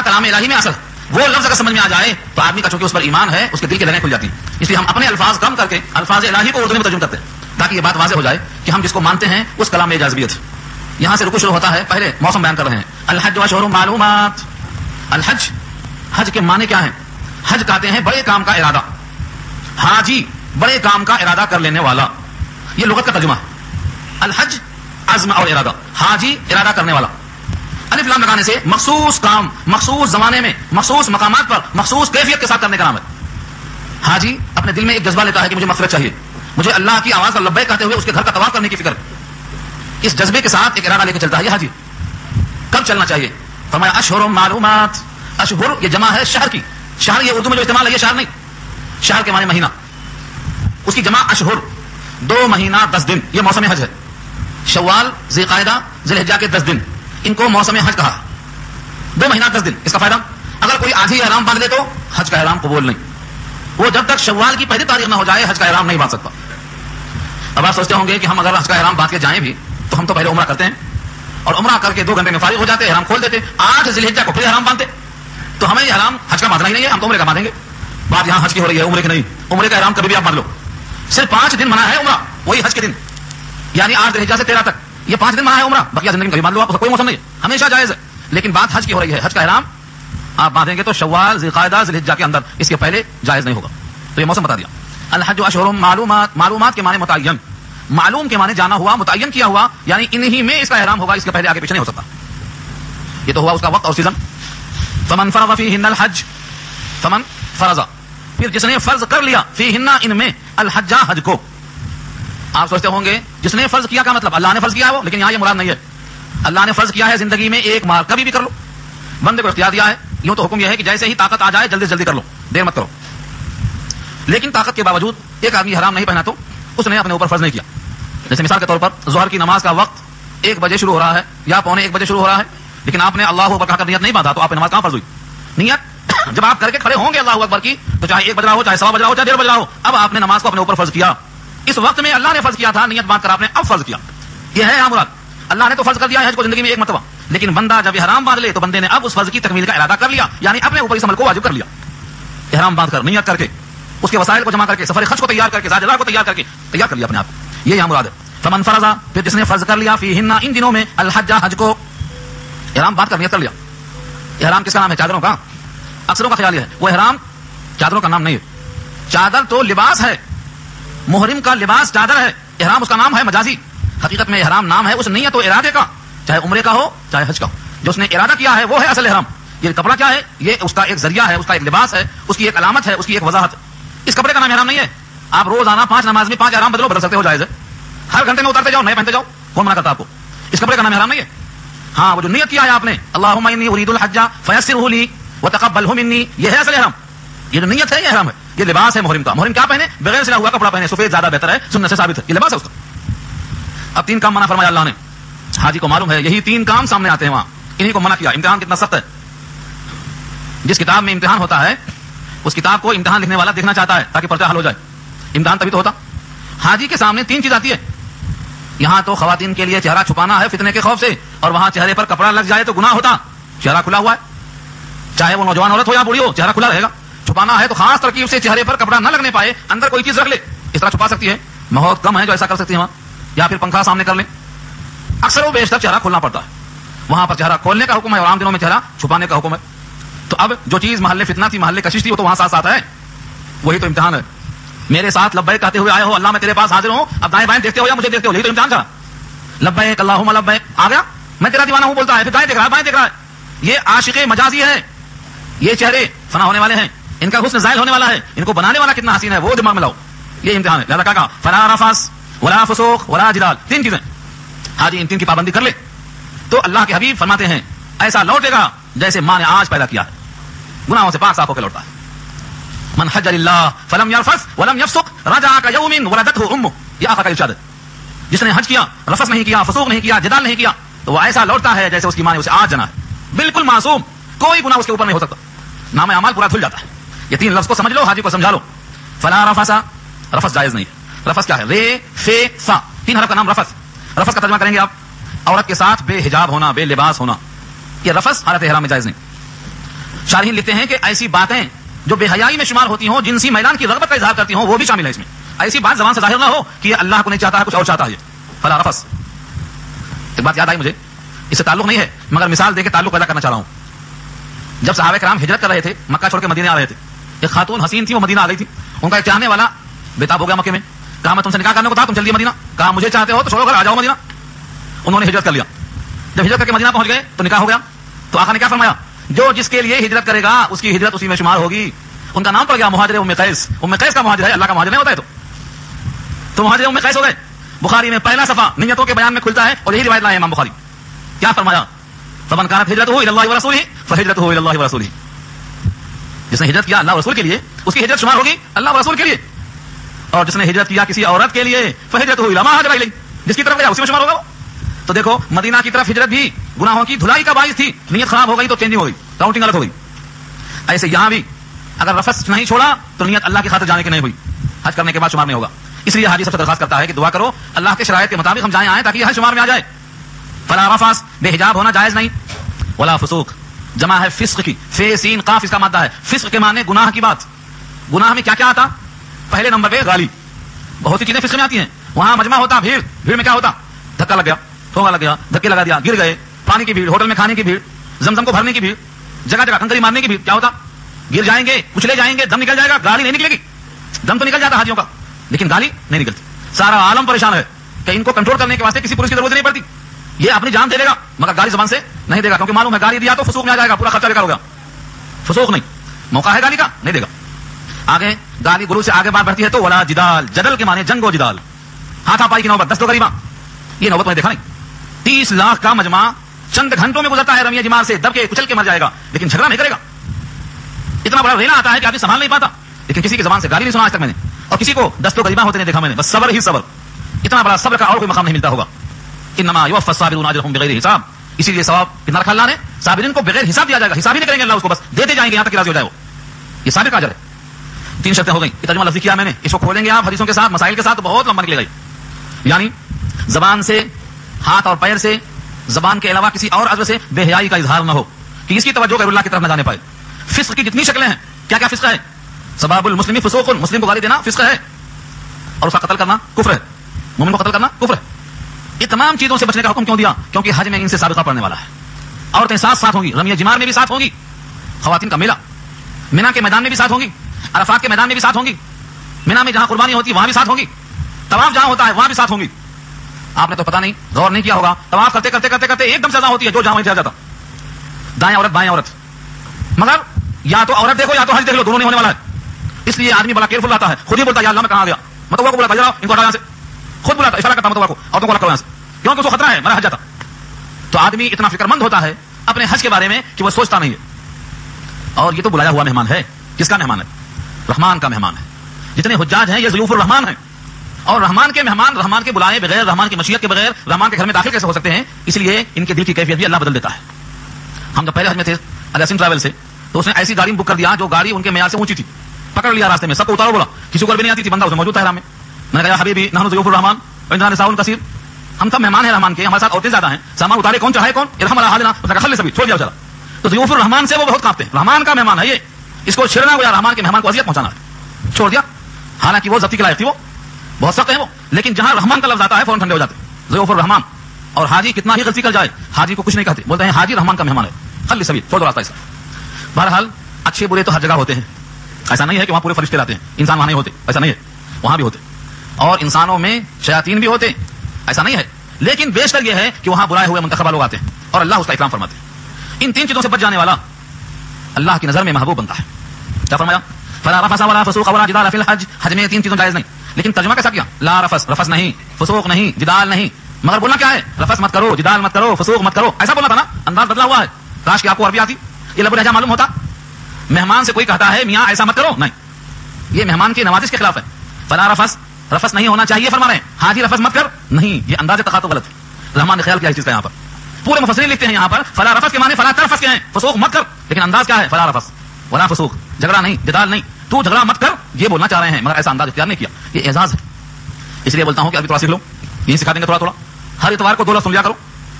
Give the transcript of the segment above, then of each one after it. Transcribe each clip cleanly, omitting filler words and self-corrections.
کلام الہی میں اصل وہ لفظ اگر سمجھ میں آ جائے تو آدمی کا چونکہ اس پر ایمان ہے اس کے دل کی لگیں کھل جاتی ہیں. اس لیے ہم اپنے الفاظ کم کر کے الفاظ الہی کو اردو میں ترجمہ کرتے ہیں تاکہ یہ بات واضح ہو جائے کہ ہم جس کو مانتے ہیں اس کلام میں جاذبیت ہے. یہاں سے رکوع شروع ہوتا ہے. پہلے موسم بیان کر رہے ہیں. الحج اشہر معلومات. الحج, حج کے معنی کیا ہیں؟ حج کہتے ہیں بڑے کام کا ارادہ. حاجی بڑے کام کا ارادہ کر لینے والا, یہ لغت کا ترجمہ ہے. الحج عزم اور ارادہ, حاجی ارادہ کرنے والا. الف لام لگانے سے مخصوص کام مخصوص زمانے میں مخصوص مقامات پر مخصوص کیفیت کے ساتھ کرنے کا نام ہے. حاجی اپنے دل میں ایک جذبہ لیتا ہے کہ مجھے مغفرت چاہیے, مجھے اللہ کی آواز کا لبیک کہتے ہوئے اس کے گھر کا طواف کرنے کی فکر. اس جذبے کے ساتھ ایک ارادہ لے کے چلتا ہے یہ حاجی. کب چلنا چاہیے؟ فرمایا اشہر معلومات. اشہر یہ جمع ہے شہر کی. شہر یہ اردو میں جو استعمال ہے یہ شہر نہیں, شہر کے معنی مہینہ. اس کی جمع اشہر, 2 مہینہ 10 دن. یہ موسم حج ہے. شوال, ذی القعدہ, ذی الحجہ کے 10 دن ان کو موسم حج کہا. 2 مہینہ 10 دن. اس کا فائدہ اگر کوئی آج ہی احرام باندھ لے تو حج کا احرام قبول نہیں. وہ جب تک شوال کی پہلی تاریخ نہ ہو جائے حج کا احرام نہیں باندھ سکتا. اب آپ سوچتے ہوں گے کہ ہم اگر حج کا احرام باندھ کے جائیں بھی تو ہم تو پہلے عمرہ کرتے ہیں اور عمرہ کر کے 2 گھنٹے میں فارغ ہو جاتے, احرام کھول دیتے, 8 ذی الحجہ کو پھر احرام باندھتے, تو ہمیں یہ احرام حج کا باندھنا ہی نہیں ہے, ہم تو عمرے کا باندھیں گے. بات یہاں حج کی ہو رہی ہے, عمرے کی نہیں. عمرے کا احرام کبھی بھی آپ باندھ لو, صرف 5 دن منع ہے عمرہ, وہی حج کے دن, یعنی 8 ذی الحجہ سے 13 تک, یہ 5 دن منع ہے عمرہ. بقیہ زندگی میں کبھی باندھ لو, آپ کوئی موسم نہیں, ہمیشہ جائز ہے. لیکن بات حج کی ہو رہی ہے, حج کا احرام آپ باندھیں گے تو شوال, ذی القعدہ, ذی الحجہ کے اندر, اس کے پہلے جائز نہیں ہوگا. تو یہ موسم بتا دیا. الحج اشہر معلومات. معلومات کے معنی متعین, معلوم کے معنی جانا ہوا, متعین کیا ہوا, یعنی انہی میں اس کا احرام ہوگا, اس کے پہلے آگے پیچھے نہیں ہو سکتا. یہ تو ہوا اس کا وقت اور سیزن. فمن فرض فیہن الحج, فمن فرض, پھر جس نے فرض کر لیا, فیہن ان میں, الحج حج کو. آپ سوچتے ہوں گے جس نے فرض کیا کا مطلب اللہ نے فرض کیا ہے وہ, لیکن یہاں یہ مراد نہیں ہے. اللہ نے فرض کیا ہے زندگی میں ایک مار کبھی بھی کر لو, بندے کو اختیار دیا ہے. یوں تو حکم یہ ہے کہ جیسے ہی طاقت آ جائے جلدی جلدی کر لو, دیر مت کرو. لیکن طاقت کے باوجود ایک آدمی حرام نہیں پہنا تو اس نے اپنے اوپر فرض نہیں کیا. جیسے مثال کے طور پر ظہر کی نماز کا وقت 1 بجے شروع ہو رہا ہے یا 12:45 بجے شروع ہو رہا ہے, لیکن آپ نے اللہ اکبر کہا کر نیت نہیں باندھا, تو آپ کی نماز کہاں فرض ہوئی؟ نیت جب آپ کر کے کھڑے ہوں گے اللہ اکبر کی, تو چاہے 1 بج رہا ہو, چاہے 1:15 بج رہا ہو, چاہے 1:30 بج رہا ہو, اب آپ نے نماز کو اپنے اوپر فرض کیا. اس وقت میں اللہ نے فرض کیا تھا, نیت باندھ کر آپ نے اب فرض کیا. یہ ہے یہاں مراد. اللہ نے تو فرض کر دیا ہے حج کو زندگی میں ایک مرتبہ, لیکن بندہ جب احرام باندھ لے تو بندے نے اب اس فرض کی تکمیل کا ارادہ کر لیا, یعنی اپنے اوپر اس عمل کو واجب کر لیا. احرام باندھ کر, نیت کر کے, اس کے وسائل کو جمع کر کے, سفر خرچ کو تیار کر کے, زاجرہ کو تیار کر کے تیار کر لیا اپنے آپ. یہ یہاں مراد ہے. فمن فرضا, پھر جس نے فرض کر لیا, فیہن ان دنوں میں, الحج حج کو, احرام باندھ کر نیت کر لیا. احرام کس کا نام ہے؟ چادروں کا. اکثروں کا خیال یہ ہے وہ احرام چادروں کا نام نہیں ہے. چادر تو لباس ہے, محرم کا لباس چادر ہے, احرام اس کا نام ہے مجازی. حقیقت میں احرام نام ہے اس نیت و ارادے کا, چاہے عمرے کا ہو چاہے حج کا. جو اس نے ارادہ کیا ہے وہ ہے اصل احرام. یہ کپڑا کیا ہے؟ یہ اس کا ایک ذریعہ ہے, اس کا ایک لباس ہے, اس کی ایک علامت ہے, اس کی ایک وضاحت ہے. اس کپڑے کا نام احرام نہیں ہے. آپ روزانہ 5 نماز میں 5 احرام بدل سکتے ہو, جائز ہے. ہر گھنٹے میں اترتے جاؤ, نئے پہنتے جاؤ, کون منع کرتا آپ کو؟ اس کپڑے کا نام احرام نہیں ہے. ہاں وہ جو نیت کیا ہے آپ نے, اللہم انی ارید الحج فیسرہ لی وتقبلہ منی, یہ ہے اصل احرام. یہ جو نیت ہے یہ احرام ہے. یہ لباس ہے محرم کا. محرم کیا پہنے؟ بغیر سلا ہوا کپڑا پہنے, سفید زیادہ بہتر ہے, سنت سے ثابت ہے, یہ لباس ہے اس کا. اب 3 کام منع فرمایا اللہ نے. حاجی کو معلوم ہے یہی 3 کام سامنے آتے ہیں وہاں, انہیں کو منع کیا. امتحان کتنا سخت ہے. جس کتاب میں امتحان ہوتا ہے اس کتاب کو امتحان لکھنے والا دیکھنا چاہتا ہے تاکہ پرچہ حل ہو جائے. امتحان تبھی تو ہوتا. حاجی کے سامنے 3 چیز آتی ہے. یہاں تو خواتین کے لیے چہرہ چھپانا ہے فتنے کے خوف سے, اور وہاں چہرے پر کپڑا لگ جائے تو گناہ ہوتا. چہرہ کھلا ہوا ہے, چاہے وہ نوجوان عورت ہو یا بوڑھی ہو, چہرہ کھلا رہے گا. چھپانا ہے تو خاص ترکیب سے چہرے پر کپڑا نہ لگنے پائے, اندر کوئی چیز رکھ لے, اس طرح چھپا سکتی ہے. بہت کم ہے جو ایسا کر سکتی ہے وہاں, یا پھر پنکھا سامنے کر لیں. اکثر و بیشتر چہرہ کھولنا پڑتا ہے. وہاں پر چہرہ کھولنے کا حکم ہے اور عام دنوں میں چہرہ چھپانے کا حکم ہے. تو اب جو چیز محل فتنہ تھی, محل کشش تھی, وہ تو وہاں ساتھ ساتھ ہے. وہی تو امتحان ہے. میرے ساتھ لبیک کہتے ہوئے آئے ہو, اللہ میں تیرے پاس حاضر ہوں, اب دائیں بائیں دیکھتے ہو یا مجھے دیکھتے ہو, یہی تو امتحان تھا. لبیک اللہم لبیک آ گیا, میں تیرا دیوانہ ہوں بولتا ہے, پھر دائیں دیکھ رہا ہے, بائیں دیکھ رہا ہے. یہ عاشق مجازی ہے. یہ چہرے فنا ہونے والے ہیں, ان کا حسن زائل ہونے والا ہے, ان کو بنانے والا کتنا حسین ہے وہ دماغ میں لاؤ. یہ امتحان ہے. لہذا کہا فلا رفث ولا فسوق ولا جدال, 3 چیزیں. حاجی ان 3 کی پابندی کر لے تو اللہ کے حبیب فرماتے ہیں ایسا لوٹے گا جیسے ماں نے آج پیدا کیا ہے, گناہوں سے پاک صاف ہو کے لوٹتا ہے. من حج للہ فلم یرفث ولم یفسق رجع کیوم ولدته امه, یہ آقا کا ارشاد ہے. جس نے حج کیا, رفث نہیں کیا, فسوق نہیں کیا, جدال نہیں کیا, تو وہ ایسا لوٹتا ہے جیسے اس کی ماں نے اسے آج جنا ہے. بالکل معصوم, کوئی گناہ اس کے اوپر نہیں ہو سکتا, نام اعمال پورا دھل جاتا ہے. یہ 3 لفظ کو سمجھ لو, حاجی کو سمجھا لو. فلا رفث, رفث جائز نہیں ہے. رفث کیا ہے؟ رے فے سا, 3 حرف کا نام رفث. رفث کا ترجمہ کریں گے آپ, عورت کے ساتھ بے حجاب ہونا, بے لباس ہونا. یہ رفث حالت احرام میں جائز نہیں. شارحین لکھتے ہیں کہ ایسی باتیں جو بے حیائی میں شمار ہوتی ہوں، جنسی میدان کی رغبت کا اظہار کرتی ہوں، وہ بھی شامل ہے اس میں. ایسی بات زبان سے ظاہر نہ ہو کہ یہ اللہ کو نہیں چاہتا ہے، کچھ اور چاہتا ہے. یہ فلا رفث. ایک بات یاد آئی مجھے، اس سے تعلق نہیں ہے مگر مثال دے کے تعلق پیدا کرنا چاہ رہا ہوں. جب صحابہ کرام ہجرت کر رہے تھے، مکہ چھوڑ کے مدینے آ رہے تھے، ایک خاتون حسین تھی، وہ مدینہ آ گئی تھی. ان کا ایک چاہنے والا بےتاب ہو گیا مکے میں. کہا میں تم سے نکاح کرنے کو تھا، تم چل دیے مدینہ. کہا مجھے چاہتے ہو تو چھوڑو گھر آ جاؤ مدینہ. انہوں نے ہجرت کر لیا. جب ہجرت کر کے مدینہ پہنچ گئے تو نکاح ہو گیا. تو آقا نے کیا فرمایا؟ جو جس کے لیے ہجرت کرے گا اس کی ہجرت اسی میں شمار ہوگی. ان کا نام پڑ گیا مہاجر ام قیس. ام قیس کا مہاجر ہے، اللہ کا مہاجر نہیں ہوتا ہے. تو مہاجر ام قیس ہو گئے. بخاری میں پہلا صفحہ نیتوں کے بیان میں کھلتا ہے اور یہی روایت لائے امام بخاری. کیا فرمایا؟ فمن كانت هجرته الى الله ورسوله فهجرته الى الله ورسوله. جس نے ہجرت کیا اللہ اور رسول کے لیے اس کی ہجرت شمار ہوگی اللہ اور رسول کے لیے. اور جس نے ہجرت کیا کسی عورت کے لیے فہجرته الى ما هاجر اليه، جس کی طرف گیا اسی میں شمار ہوگا. تو دیکھو مدینہ کی طرف ہجرت بھی گناہوں کی دھلائی کا باعث تھی. نیت خراب ہو گئی تو چینجنگ ہو گئی، کاؤنٹنگ غلط ہو گئی. ایسے یہاں بھی اگر رفث نہیں چھوڑا تو نیت اللہ کی خاطر جانے کی نہیں ہوئی، حج کرنے کے بعد شمار نہیں ہوگا. اس لیے حاجی سب سے درخواست کرتا ہے کہ دعا کرو اللہ کے شرائط کے مطابق ہم جائیں آئیں تاکہ یہ حج شمار میں آ جائے. فلا رفث، بے حجاب ہونا جائز نہیں. ولا فسوق، جمع ہے فسق کی، فے سین قاف اس کا مادہ ہے. فسق کے معنی گناہ کی بات. گناہ میں کیا کیا آتا؟ پہلے نمبر پہ گالی. بہت سی چیزیں فسق میں آتی ہیں. وہاں مجمع ہوتا، بھیڑ. بھیڑ میں کیا ہوتا؟ دھکا لگ گیا، ٹھونگا لگ گیا، دھکے لگا دیا، گر گئے. پانی کی بھیڑ، ہوٹل میں کھانے کی بھیڑ، زمزم کو بھرنے کی بھیڑ، جگہ جگہ کنکری مارنے کی بھیڑ. کیا ہوتا؟ گر جائیں گے، کچلے جائیں گے، دم نکل جائے گا. گالی نہیں نکلے گی، دم تو نکل جاتا حاجیوں کا لیکن گالی نہیں نکلتی. سارا عالم پریشان ہے کہ ان کو کنٹرول کرنے کے واسطے کسی پولیس کی ضرورت نہیں پڑتی. یہ اپنی جان دے گا مگر گالی زبان سے نہیں دے گا، کیونکہ معلوم ہے گالی دیا تو فسوق میں آ جائے گا، پورا خرچہ بیکار ہوگا. فسوق نہیں، موقع ہے گالی کا، نہیں دے گا. آگے گالی گلو سے آگے بات بڑھتی ہے تو ولا جدال. جدل کے معنی جنگ و جدال، ہاتھا پائی کی نوبت، دست و غریباں. یہ نوبت میں دیکھا نہیں. 30 لاکھ کا مجمع چند گھنٹوں میں گزرتا ہے رمیہ جمار سے، دب کے کچل کے مر جائے گا لیکن جھگڑا نہیں کرے گا. اتنا بڑا رینا آتا ہے کہ آدمی سنبھال نہیں پاتا. لیکن کسی کی زبان سے گالی نہیں سنا آج تک میں نے، اور کسی کو دست و غریباں ہوتے نہیں دیکھا میں نے. بس صبر ہی صبر. اتنا بڑا صبر کا اور کوئی مقام نہیں ملتا ہوگا. انما یوفى الصابرون اجرهم بغیر حساب. اسی لیے ثواب کتنا رکھا اللہ نے؟ صابرین کو بغیر حساب دیا جائے گا. حساب ہی نہیں کریں گے اللہ اس کو، بس دیتے جائیں گے یہاں تک کہ راضی ہو جائے وہ. یہ صابر کا اجر ہے. 3 شرطیں ہو گئی. یہ ترجمہ لفظی کیا میں نے، اس کو کھولیں گے آپ حدیثوں کے ساتھ مسائل کے ساتھ تو بہت لمبا نکلے گا. یعنی زبان سے، ہاتھ اور پیر سے، زبان کے علاوہ کسی اور عضو سے بے حیائی کا اظہار نہ ہو کہ اس کی توجہ غیر اللہ کی طرف نہ جانے پائے. فسق کی جتنی شکلیں ہیں، کیا کیا فسق ہے؟ سباب المسلم فسوق، مسلم کو گالی دینا فسق ہے، اور اس کا قتل کرنا کفر ہے. مومن کو قتل کرنا کفر ہے. یہ تمام چیزوں سے بچنے کا حکم کیوں دیا؟ کیونکہ حج میں ان سے سابقہ پڑنے والا ہے. عورتیں ساتھ ہوں گی، رمیہ جمار میں بھی ساتھ ہوں گی، خواتین کا میلہ مینا کے میدان میں بھی ساتھ ہوں گی، عرفات کے میدان میں بھی ساتھ ہوں گی، مینا میں جہاں قربانی ہوتی ہے وہاں بھی ساتھ ہوں گی، طواف جہاں ہوتا ہے وہاں بھی ساتھ ہوں گی. آپ نے تو پتہ نہیں غور نہیں کیا ہوگا، طواف کرتے کرتے کرتے کرتے ایک دم سزا ہوتی ہے جو جہاں وہیں جاتا، دائیں عورت بائیں عورت. مگر یا تو عورت دیکھو یا تو حج دیکھ لو، دونوں نہیں ہونے والا ہے. اس لیے آدمی بڑا کیئرفل رہتا ہے. خود ہی بولتا ہے یا اللہ میں کہاں گیا، متوا کو بولا ان کو ہٹا یہاں سے. خود بلاتا، اشارہ کرتا متوا کو، عورتوں کو رکھو یہاں سے، کیونکہ اس کو خطرہ ہے میرا حج جاتا. تو آدمی اتنا فکر مند ہوتا ہے اپنے حج کے بارے میں کہ وہ سوچتا نہیں ہے. اور یہ تو بلایا ہوا مہمان ہے. کس کا مہمان ہے؟ رحمان کا مہمان ہے. جتنے حجاج ہیں یہ ضیوف الرحمان ہیں. اور رحمان کے مہمان رحمان کے بلائے بغیر، رحمان کی مشیت کے بغیر رحمان کے گھر میں داخل کیسے ہو سکتے ہیں؟ اس لیے ان کے دل کی کیفیت بھی اللہ بدل دیتا ہے. ہم جب پہلے حج میں تھے الیسن ٹریول سے، تو اس نے ایسی گاڑی بک کر دیا جو گاڑی ان کے معیار سے اونچی تھی. پکڑ لیا راستے میں، سب کو اتارو بولا، کسی کو بھی نہیں آتی تھی، بندہ اس میں موجود تھا حرام میں. میں نے کہا حبیبی نحن ضیوف الرحمان وعندنا نساء کثیر، ہم سب مہمان ہیں رحمان کے، ہمارے ساتھ عورتیں زیادہ ہیں. سامان اتارے کون چاہے کون، ارحم علی حالنا، اس نے کہا خلی سبھی، چھوڑ دیا چلا. تو ضیوف الرحمان سے وہ بہت کانپتے ہیں. رحمان کا مہمان ہے یہ، اس کو چھیڑنا ہوا رحمان کے مہمان کو اذیت پہنچانا ہے، چھوڑ دیا. حالانکہ وہ ضبطی کے لائق تھی، وہ بہت سخت ہے وہ، لیکن جہاں رحمان کا لفظ آتا ہے فوراً ٹھنڈے ہو جاتے ہیں. ضیوف الرحمان. اور حاجی کتنا ہی غلطی کر جائے حاجی کو کچھ نہیں کہتے، بولتے ہیں حاجی رحمان کا مہمان ہے، خلی سبھی، چھوڑ دو راستہ اس کا. بہرحال اچھے برے تو ہر جگہ ہوتے ہیں. ایسا نہیں ہے کہ وہاں پورے فرشتے رہتے ہیں، انسان وہاں نہیں ہوتے، ایسا نہیں ہے، وہاں بھی ہوتے. اور انسانوں میں شیاطین بھی ہوتے، ایسا نہیں ہے. لیکن بیشتر یہ ہے کہ وہاں برائے ہوئے منتخبہ لوگ آتے ہیں اور اللہ اس کا اکرام فرماتے ہیں. ان 3 چیزوں سے بچ جانے والا اللہ کی نظر میں محبوب بنتا ہے. کیا فرمایا؟ فلا رفث ولا فسوق ولا جدال فی الحج. حج میں 3 چیزوں جائز نہیں. لیکن ترجمہ کیسا کیا؟ لا رفث، رفث نہیں، فسوق نہیں، جدال نہیں. مگر بولنا کیا ہے؟ رفث مت کرو، جدال مت کرو، فسوق مت کرو. ایسا بولنا تھا نا، انداز بدلا ہوا ہے. کاش کہ آپ کو عربی آتی، یہ لب لہجہ معلوم ہوتا. مہمان سے کوئی کہتا ہے میاں ایسا مت کرو، نہیں، یہ مہمان کی نوازش کے خلاف ہے. فلا رفث، رفث نہیں ہونا چاہیے فرما رہے ہیں. حاجی رفث مت کر، نہیں، یہ انداز تخاطب غلط ہے. رحمان نے خیال کیا اس چیز کا. یہاں پر پورے مفسرین لکھتے ہیں یہاں پر فلا رفث کے معنی فلا ترفث کے ہیں، فسوق مت کر. لیکن انداز کیا ہے؟ فلا رفث ولا فسوق، جھگڑا نہیں، جدال نہیں، تو جھگڑا مت کر، یہ بولنا چاہ رہے ہیں. مگر ایسا انداز اختیار نہیں کیا، یہ اعزاز ہے. اس لیے بولتا ہوں کہ عربی تھوڑا سیکھ لو، یہی سکھا دیں گے تھوڑا تھوڑا. ہر اتوار کو 2 لفظ سمجھا کرو.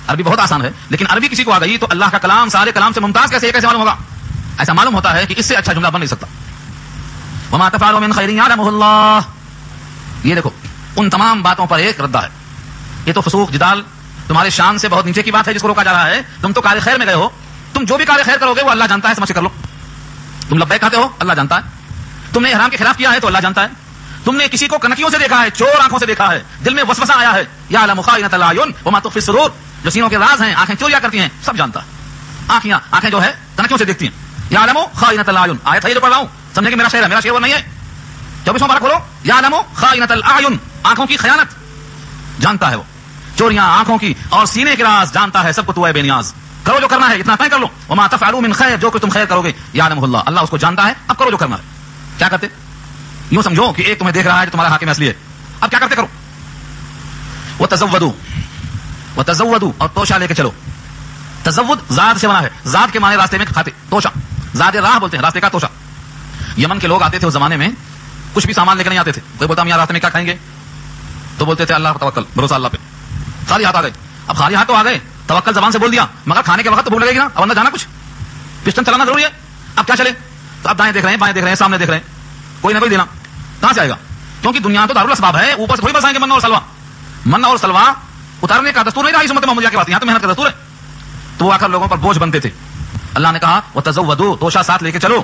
عربی بہت آسان ہے، لیکن عربی کسی کو آ گئی تو اللہ کا کلام سارے کلام سے ممتاز کیسے معلوم ہوگا. ایسا معلوم ہوتا ہے کہ اس سے اچھا جملہ بن نہیں سکتا. وما تفعلوا من خیر یعلمہ اللہ. یہ دیکھو ان تمام باتوں پر ایک ردہ ہے. یہ تو فسوق جدال تمہارے شان سے بہت نیچے کی بات ہے جس کو روکا جا رہا ہے. تم تو کار خیر میں گئے ہو, تم جو بھی کار خیر کرو گے وہ اللہ جانتا ہے, سمجھ کے کر لو. تم لبیک کہتے ہو, اللہ جانتا ہے. تم نے احرام کے خلاف کیا ہے تو اللہ جانتا ہے. تم نے کسی کو کنکیوں سے دیکھا ہے, چور آنکھوں سے دیکھا ہے, دل میں وسوسہ آیا ہے, یعلم خائنۃ الاعین وما تخفی الصدور, جو سینوں کے راز ہیں, آنکھیں چوریا کرتی ہیں, سب جانتا ہے. آنکھیں جو ہے کنکیوں سے دیکھتی ہیں. یعلم خائنۃ الاعین, آیت ہے جو پڑھ رہا ہوں, سمجھے کہ میرا شعر ہے, میرا شعر وہ نہیں ہے. 24واں پارہ کھولو, یعلم خائنۃ الاعین, آنکھوں کی خیانت جانتا ہے وہ, چوریاں آنکھوں کی اور سینے کے راز جانتا ہے, سب کو تو ہے بے نیاز. کرو جو کرنا ہے, اتنا طے کر لو. وما تفعلوا من خیر, جو کہ تم خیر کرو گے, یعلمہ اللہ, اللہ اس کو جانتا ہے. اب کرو جو کرنا ہے. کیا کرتے؟ یوں سمجھو کہ ایک تمہیں دیکھ رہا ہے جو تمہارا حاکم اصلی ہے. اب کیا کرتے کرو. وتزودوا, اور توشا لے کے چلو. تزود زاد سے بنا ہے, زاد کے معنی راستے میں کھاتے, توشا زاد راہ بولتے ہیں, راستے کا توشا. یمن کے لوگ آتے تھے اس زمانے میں, کچھ بھی سامان لے کے نہیں آتے تھے. کوئی بولتا ہم یہاں راستے میں کیا کھائیں گے, تو بولتے تھے اللہ پر توکل, بھروسہ اللہ پہ. خالی ہاتھ آ گئے. اب خالی ہاتھ تو آ گئے, توکل زبان سے بول دیا, مگر کھانے کے وقت تو بھول لگے گی نا, اب اندر جانا کچھ, پسٹن چلانا ضروری ہے. اب کیا چلے, تو اب دائیں دیکھ رہے ہیں, بائیں دیکھ رہے ہیں, سامنے دیکھ رہے ہیں, کوئی نہ کوئی دینا کہاں سے آئے گا, کیونکہ دنیا تو دارالاسباب ہے, اوپر سے تھوڑی برسائیں گے من اور سلوا. من اور سلوا اتارنے کا دستور نہیں رہا اس امت محمدیہ کے پاس, یہاں تو محنت کا دستور ہے. تو وہ آ کر لوگوں پر بوجھ بنتے تھے. اللہ نے کہا وتزودوا, توشا ساتھ لے کے چلو.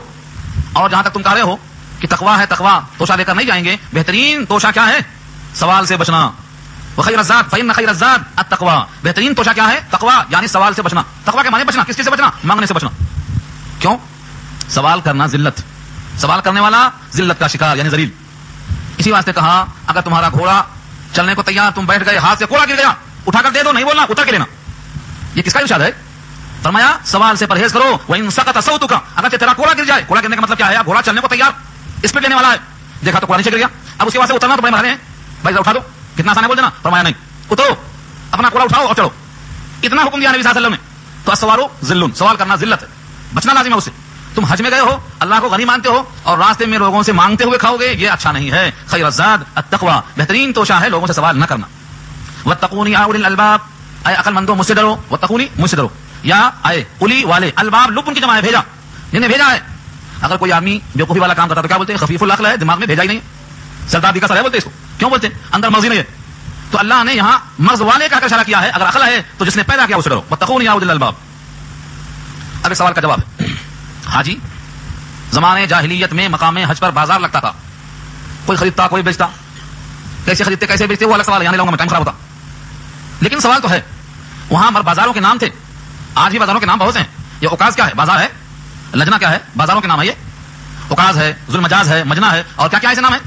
اور جہاں تک تم کہہ رہے ہو کہ تقوا ہے, تقوا توشا لے کر نہیں جائیں گے, بہترین توشا کیا ہے, سوال سے بچنا. وخیر الزاد فإن خیر الزاد التقوی, بہترین توشا کیا ہے, تقوا یعنی سوال سے بچنا. تقوا کے معنی بچنا, کس چیز سے بچنا, مانگنے سے بچنا. کیوں؟ سوال کرنا ذلت, سوال کرنے والا ذلت کا شکار یعنی ذلیل. اسی واسطے کہا اگر تمہارا گھوڑا چلنے کو تیار, تم بیٹھ گئے, ہاتھ سے کوڑا گر گیا, اٹھا کر دے دو, نہیں بولنا, اتر کے لینا. یہ کس کا ارشاد ہے؟ فرمایا سوال سے پرہیز کرو. وَإِن سَقَطَ صَوْتُكَ, اگر تیرا کوڑا گر جائے. کوڑا گرنے کا مطلب کیا ہے, گھوڑا چلنے کو تیار, اسپیڈ لینے والا ہے, دیکھا تو کوڑا نیچے گر گیا. اب اس کے واسطے اترنا تو بڑے مرے ہیں, بھائی اٹھا دو, کتنا آسان ہے بول دینا. فرمایا نہیں, اترو, اپنا کوڑا اٹھاؤ اور چلو. اتنا حکم دیا نبی صلی اللہ علیہ وسلم نے. تو السوال ذل, سوال کرنا ذلت ہے, بچنا لازم ہے اس سے. تم حج میں گئے ہو, اللہ کو غنی مانتے ہو, اور راستے میں لوگوں سے مانگتے ہوئے کھاؤ گے, یہ اچھا نہیں ہے. خیر الزاد التقوی, بہترین توشا ہے لوگوں سے سوال نہ کرنا. واتقونی یا اولی الالباب, اے عقل مندوں مجھ سے ڈرو. واتقونی, مجھ سے ڈرو. یا اے اولی والے, الباب لب ان کی جمع ہے, بھیجا, جنہیں بھیجا ہے. اگر کوئی آدمی بیوقوفی والا کام کرتا تو کیا بولتے ہیں, خفیف العقل ہے, دماغ میں بھیجا ہی نہیں, سردار کا سر ہے بولتے اس کو. کیوں بولتے ہیں, اندر مغز نہیں ہے. تو اللہ نے یہاں مغز والے کا اشارہ کیا ہے. اگر عقل ہے تو جس نے پیدا کیا اسے ڈرو. واتقونی یا اولی الالباب. اب ایک سوال کا جواب ہے. حاجی, زمانے جاہلیت میں مقام حج پر بازار لگتا تھا, کوئی خریدتا کوئی بیچتا. کیسے خریدتے کیسے بیچتے وہ الگ سوال ہے, یہاں لے لوں گا میں, ٹائم خراب ہوتا. لیکن سوال تو ہے, وہاں بازاروں کے نام تھے, آج بھی بازاروں کے نام بہت ہیں. یہ اوقاز کیا ہے, بازار ہے. لجنا کیا ہے, بازاروں کے نام ہے. یہ اوقاز ہے, ذوالمجاز ہے, مجنا ہے, اور کیا کیا ایسے نام ہے.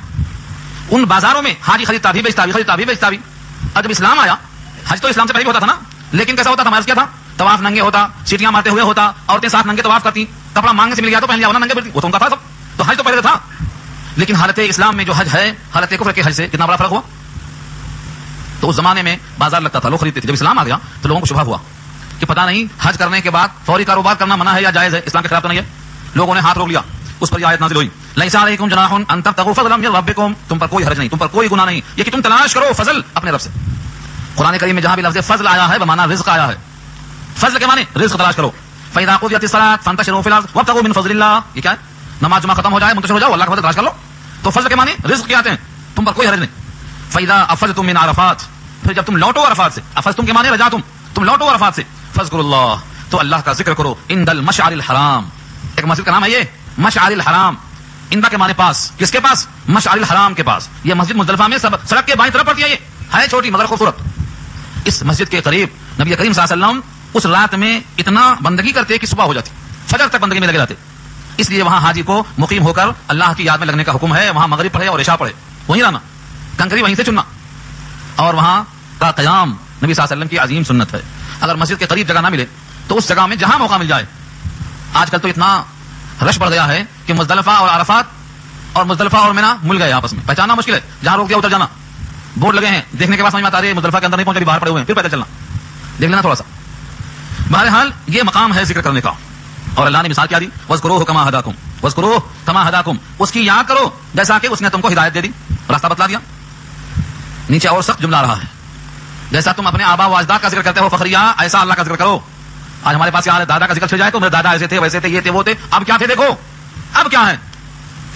ان بازاروں میں حاجی خریدتا بھی بیچتا بھی, خریدتا بھی بیچتا بھی. اور جب اسلام آیا, حج تو اسلام سے پہلے بھی ہوتا تھا نا, لیکن کیسا ہوتا تھا, کیا تھا, طواف ننگے ہوتا, سیٹیاں مارتے ہوئے ہوتا, عورتیں ساتھ ننگے طواف کرتی, کپڑا مانگنے سے مل گیا تو پہن لیا, ورنہ ننگے پھرتی, وہ تو ان کا تھا سب. تو حج تو پہلے تھا. لیکن حالت اسلام میں جو حج ہے, حالت کفر کے حج سے کتنا بڑا فرق ہوا. تو اس زمانے میں بازار لگتا تھا, لوگ خریدتے تھے. جب اسلام آ گیا تو لوگوں کو شبہ ہوا کہ پتہ نہیں حج کرنے کے بعد فوری کاروبار کرنا منع ہے یا جائز ہے, اسلام کے خلاف تو نہیں ہے. لوگوں نے ہاتھ روک لیا. اس پر یہ آیت نازل ہوئی, لیس علیکم جناح ان تبتغوا فضلا من ربکم, تم پر کوئی حرج نہیں, تم پر کوئی گناہ نہیں یہ کہ تم تلاش کرو فضل اپنے رب سے. قرآن کریم میں جہاں بھی لفظ فضل آیا ہے بمعنی رزق آیا ہے. فضل کے معنی رزق تلاش کرو. فاذا قضیت الصلاۃ فانتشروا فی الارض وابتغوا من فضل اللہ. یہ کیا ہے, نماز جمعہ ختم ہو جائے منتشر ہو جاؤ, اللہ کا فضل تلاش کر لو. تو فضل کے معنی رزق کیا آتے ہیں, تم پر کوئی حرج نہیں. فاذا افضتم من عرفات, پھر جب تم لوٹو عرفات سے, افضتم کے معنی رجعتم, تم لوٹو عرفات سے, فاذکروا اللہ, تو اللہ کا ذکر کرو. عند المشعر الحرام, ایک مسجد کا نام ہے یہ, مشعر الحرام. اندا کے معنی پاس, کس کے پاس, مشعر الحرام کے پاس. یہ مسجد مزدلفہ میں سڑک کے بائیں طرف پڑتی ہے. یہ ہے چھوٹی مگر خوبصورت. اس مسجد کے قریب نبی کریم صلی اللہ علیہ وسلم اس رات میں اتنا بندگی کرتے کہ صبح ہو جاتی, فجر تک بندگی میں لگے رہتے. اس لیے وہاں حاجی کو مقیم ہو کر اللہ کی یاد میں لگنے کا حکم ہے. وہاں مغرب پڑھے اور عشاء پڑھے, وہیں رہنا, کنکری وہیں سے چننا, اور وہاں کا قیام نبی صلی اللہ علیہ وسلم کی عظیم سنت ہے. اگر مسجد کے قریب جگہ نہ ملے تو اس جگہ میں جہاں موقع مل جائے. آج کل تو اتنا رش بڑھ گیا ہے کہ مزدلفہ اور عرفات اور مزدلفہ اور مینا مل گئے آپس میں, پہچاننا مشکل ہے. جہاں روک دیا ادھر جانا, بورڈ لگے ہیں, دیکھنے کے بعد سمجھ میں آتا ہے مزدلفہ کے اندر نہیں پہنچے, باہر پڑے ہوئے ہیں, پھر پیدل چلنا, دیکھ لینا تھوڑا سا. بہرحال یہ مقام ہے ذکر کرنے کا, اور اللہ نے مثال کیا دی, وَاذْكُرُوهُ كَمَا هَدَاكُمْ, وَاذْكُرُوهُ كَمَا هَدَاكُمْ, اس کی یاد کرو جیسا کہ اس نے تم کو ہدایت دے دی, راستہ بتلا دیا. نیچے اور سخت جملہ رہا ہے, جیسا تم اپنے آبا و اجداد کا ذکر کرتے ہو فخریہ, ایسا اللہ کا ذکر کرو. آج ہمارے پاس یار دادا کا ذکر چل جائے تو میرے دادا ایسے تھے ویسے تھے یہ تھے وہ تھے. اب کیا تھے دیکھو اب کیا ہے.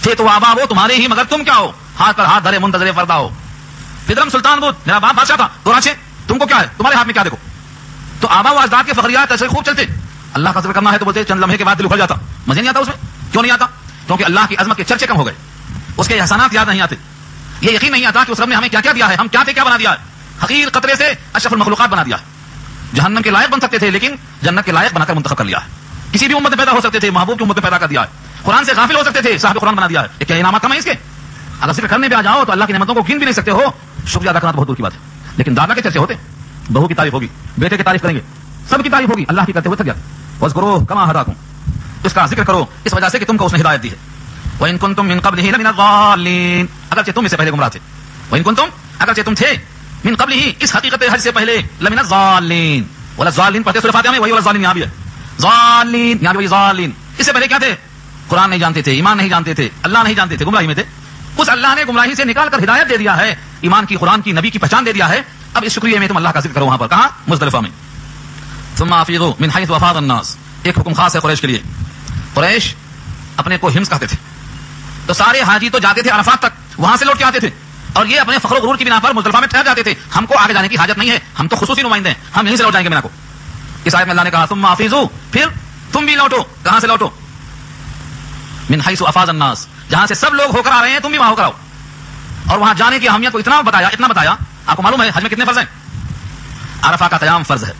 تھے تو آبا وہ تمہارے ہی مگر تم کیا ہو. ہاتھ پر ہاتھ دھرے منتظر فردا ہو. فدرم سلطان بود میرا باپ بادشاہ تھا دوراچے تم کو کیا ہے تمہارے ہاتھ میں کیا دیکھو. تو آبا و اجداد کے فخریات ایسے خوب چلتے. اللہ کا ذکر کرنا ہے تو بولتے چند لمحے کے بعد دل اکھڑ جاتا. مزے نہیں آتا اس میں. کیوں نہیں آتا؟ کیونکہ اللہ کی عظمت کے چرچے کم ہو گئے. اس کے احسانات یاد نہیں آتے. یہ یقین نہیں آتا کہ اس رب نے ہمیں کیا کیا دیا ہے. ہم کیا تھے کیا بنا دیا ہے. حقیر قطرے سے اشرف المخلوقات بنا دیا ہے. جہنم کے لائق بن سکتے تھے لیکن جنت کے لائق بنا کر منتخب کر لیا ہے. کسی بھی امت میں پیدا ہو سکتے تھے محبوب کی امت میں پیدا کر دیا ہے. قرآن سے غافل ہو سکتے تھے صاحب قرآن بنا دیا ہے. یہ کیا انعامات کم ہے اس کے. اگر ذکر کرنے پہ آ جاؤ تو اللہ کی نعمتوں کو گن بھی نہیں سکتے ہو. شکریہ ادا کرنا بہت دور کی بات ہے. لیکن دادا کے چرچے ہوتے. بہو کی تعریف ہوگی بیٹے کی تعریف کریں گے سب کی تعریف ہوگی. اللہ کی کرتے ہوئے تھک جاتے. وَاذْكُرُوهُ كَمَا هَدَاكُمْ اس کا ذکر کرو اس وجہ سے کہ تم کو اس نے ہدایت دی ہے. وَإِن كُنتُم مِّن قَبْلِهِ لَمِنَ الضَّالِّينَ اگرچہ تم اس سے پہلے گمراہ تھے. وَإِن كُنتُم اگرچہ تم تھے من قبلہ اس حقیقت حج سے پہلے لمن الضالین. ولا الضالین پڑھتے سورہ فاتحہ میں وہی ولا الضالین یہاں بھی ہے. ضالین یہاں بھی وہی ضالین. اس سے پہلے کیا تھے. قرآن نہیں جانتے تھے ایمان نہیں جانتے تھے اللہ نہیں جانتے تھے گمراہی میں تھے. اس اللہ نے گمراہی سے نکال کر ہدایت دے دیا ہے. ایمان کی قرآن کی نبی کی پہچان دے دیا ہے. اب اس شکریہ میں تم اللہ کا ذکر کرو. وہاں پر کہاں مزدلفہ میں. ثم افیضوا من حیث افاض الناس ایک حکم خاص ہے قریش کے لیے. قریش اپنے کو ہمس کہتے تھے تو سارے حاجی تو جاتے تھے عرفات تک وہاں سے لوٹ کے آتے تھے اور یہ اپنے فخر و غرور کی بنا پر مزدلفہ میں ٹھہر جاتے تھے. ہم کو آگے جانے کی حاجت نہیں ہے. ہم تو خصوصی نمائندے ہیں. ہم یہیں سے لوٹ جائیں گے. مینا کو اس آیت میں اللہ نے کہا ثم افیضوا پھر تم بھی لوٹو. کہاں سے لوٹو. من حیث افاض الناس جہاں سے سب لوگ ہو کر آ رہے ہیں تم بھی وہاں ہو کر آؤ. اور وہاں جانے کی اہمیت کو اتنا بتایا. آپ کو معلوم ہے حج میں کتنے فرض ہیں. عرفہ کا قیام فرض ہے.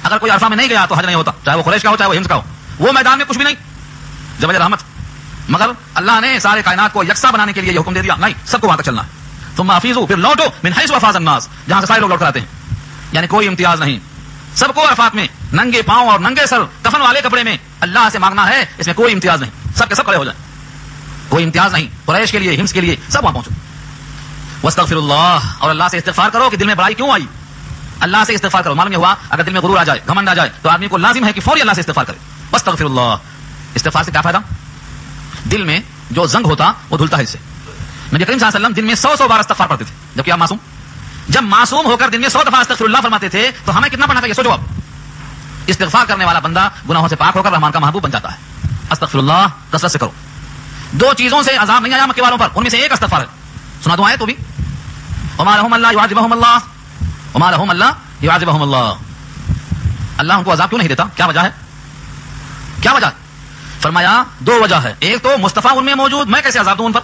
اگر کوئی عرفہ میں نہیں گیا تو حج نہیں ہوتا. چاہے وہ قریش کا ہو چاہے وہ ہمس کا ہو. وہ میدان میں کچھ بھی نہیں جبل رحمت. مگر اللہ نے سارے کائنات کو یکساں بنانے کے لیے یہ حکم دے دیا نہیں سب کو وہاں تک چلنا ہے. ثم افیضوا پھر لوٹو من حیث افاض الناس جہاں سے سارے لوگ لوٹ کر آتے ہیں. یعنی کوئی امتیاز نہیں. سب کو عرفات میں ننگے پاؤں اور ننگے سر کفن والے کپڑے میں اللہ سے مانگنا ہے. اس میں کوئی امتیاز نہیں. سب کے سب کھڑے ہو جائیں. کوئی امتیاز نہیں. قریش کے لیے ہمس کے لیے سب وہاں پہنچو. واستغفر اللہ اور اللہ سے استغفار کرو کہ دل میں برائی کیوں آئی. اللہ سے استغفار کرو. معلوم یہ ہوا اگر دل میں غرور آ جائے گھمنڈ آ جائے تو آدمی کو لازم ہے کہ فوری اللہ سے استغفار کرے. واستغفر اللہ. استغفار سے کیا فائدہ. دل میں جو زنگ ہوتا وہ دھلتا ہے اس سے. نبی کریم صلی اللہ علیہ وسلم دن میں 100 بار استغفار پڑھتے تھے جبکہ آپ معصوم. جب معصوم ہو کر دن میں 100 دفعہ استغفر اللہ فرماتے تھے تو ہمیں کتنا پڑھنا چاہیے سوچو آپ. استغفار کرنے والا بندہ گناہوں سے پاک ہو کر رحمان کا محبوب بن جاتا ہے. استغفر اللہ کثرت سے کرو. 2 چیزوں سے عذاب نہیں آیا مکے والوں پر. ان میں سے ایک استغفار ہے. سنا دو آئے تو بھی وما لهم الا يعذبهم الله وما لهم الا يعذبهم الله. اللہ ان کو عذاب کیوں نہیں دیتا. کیا وجہ ہے. کیا وجہ. فرمایا 2 وجہ ہے. ایک تو مصطفیٰ ان میں موجود میں کیسے عذاب دوں ان پر.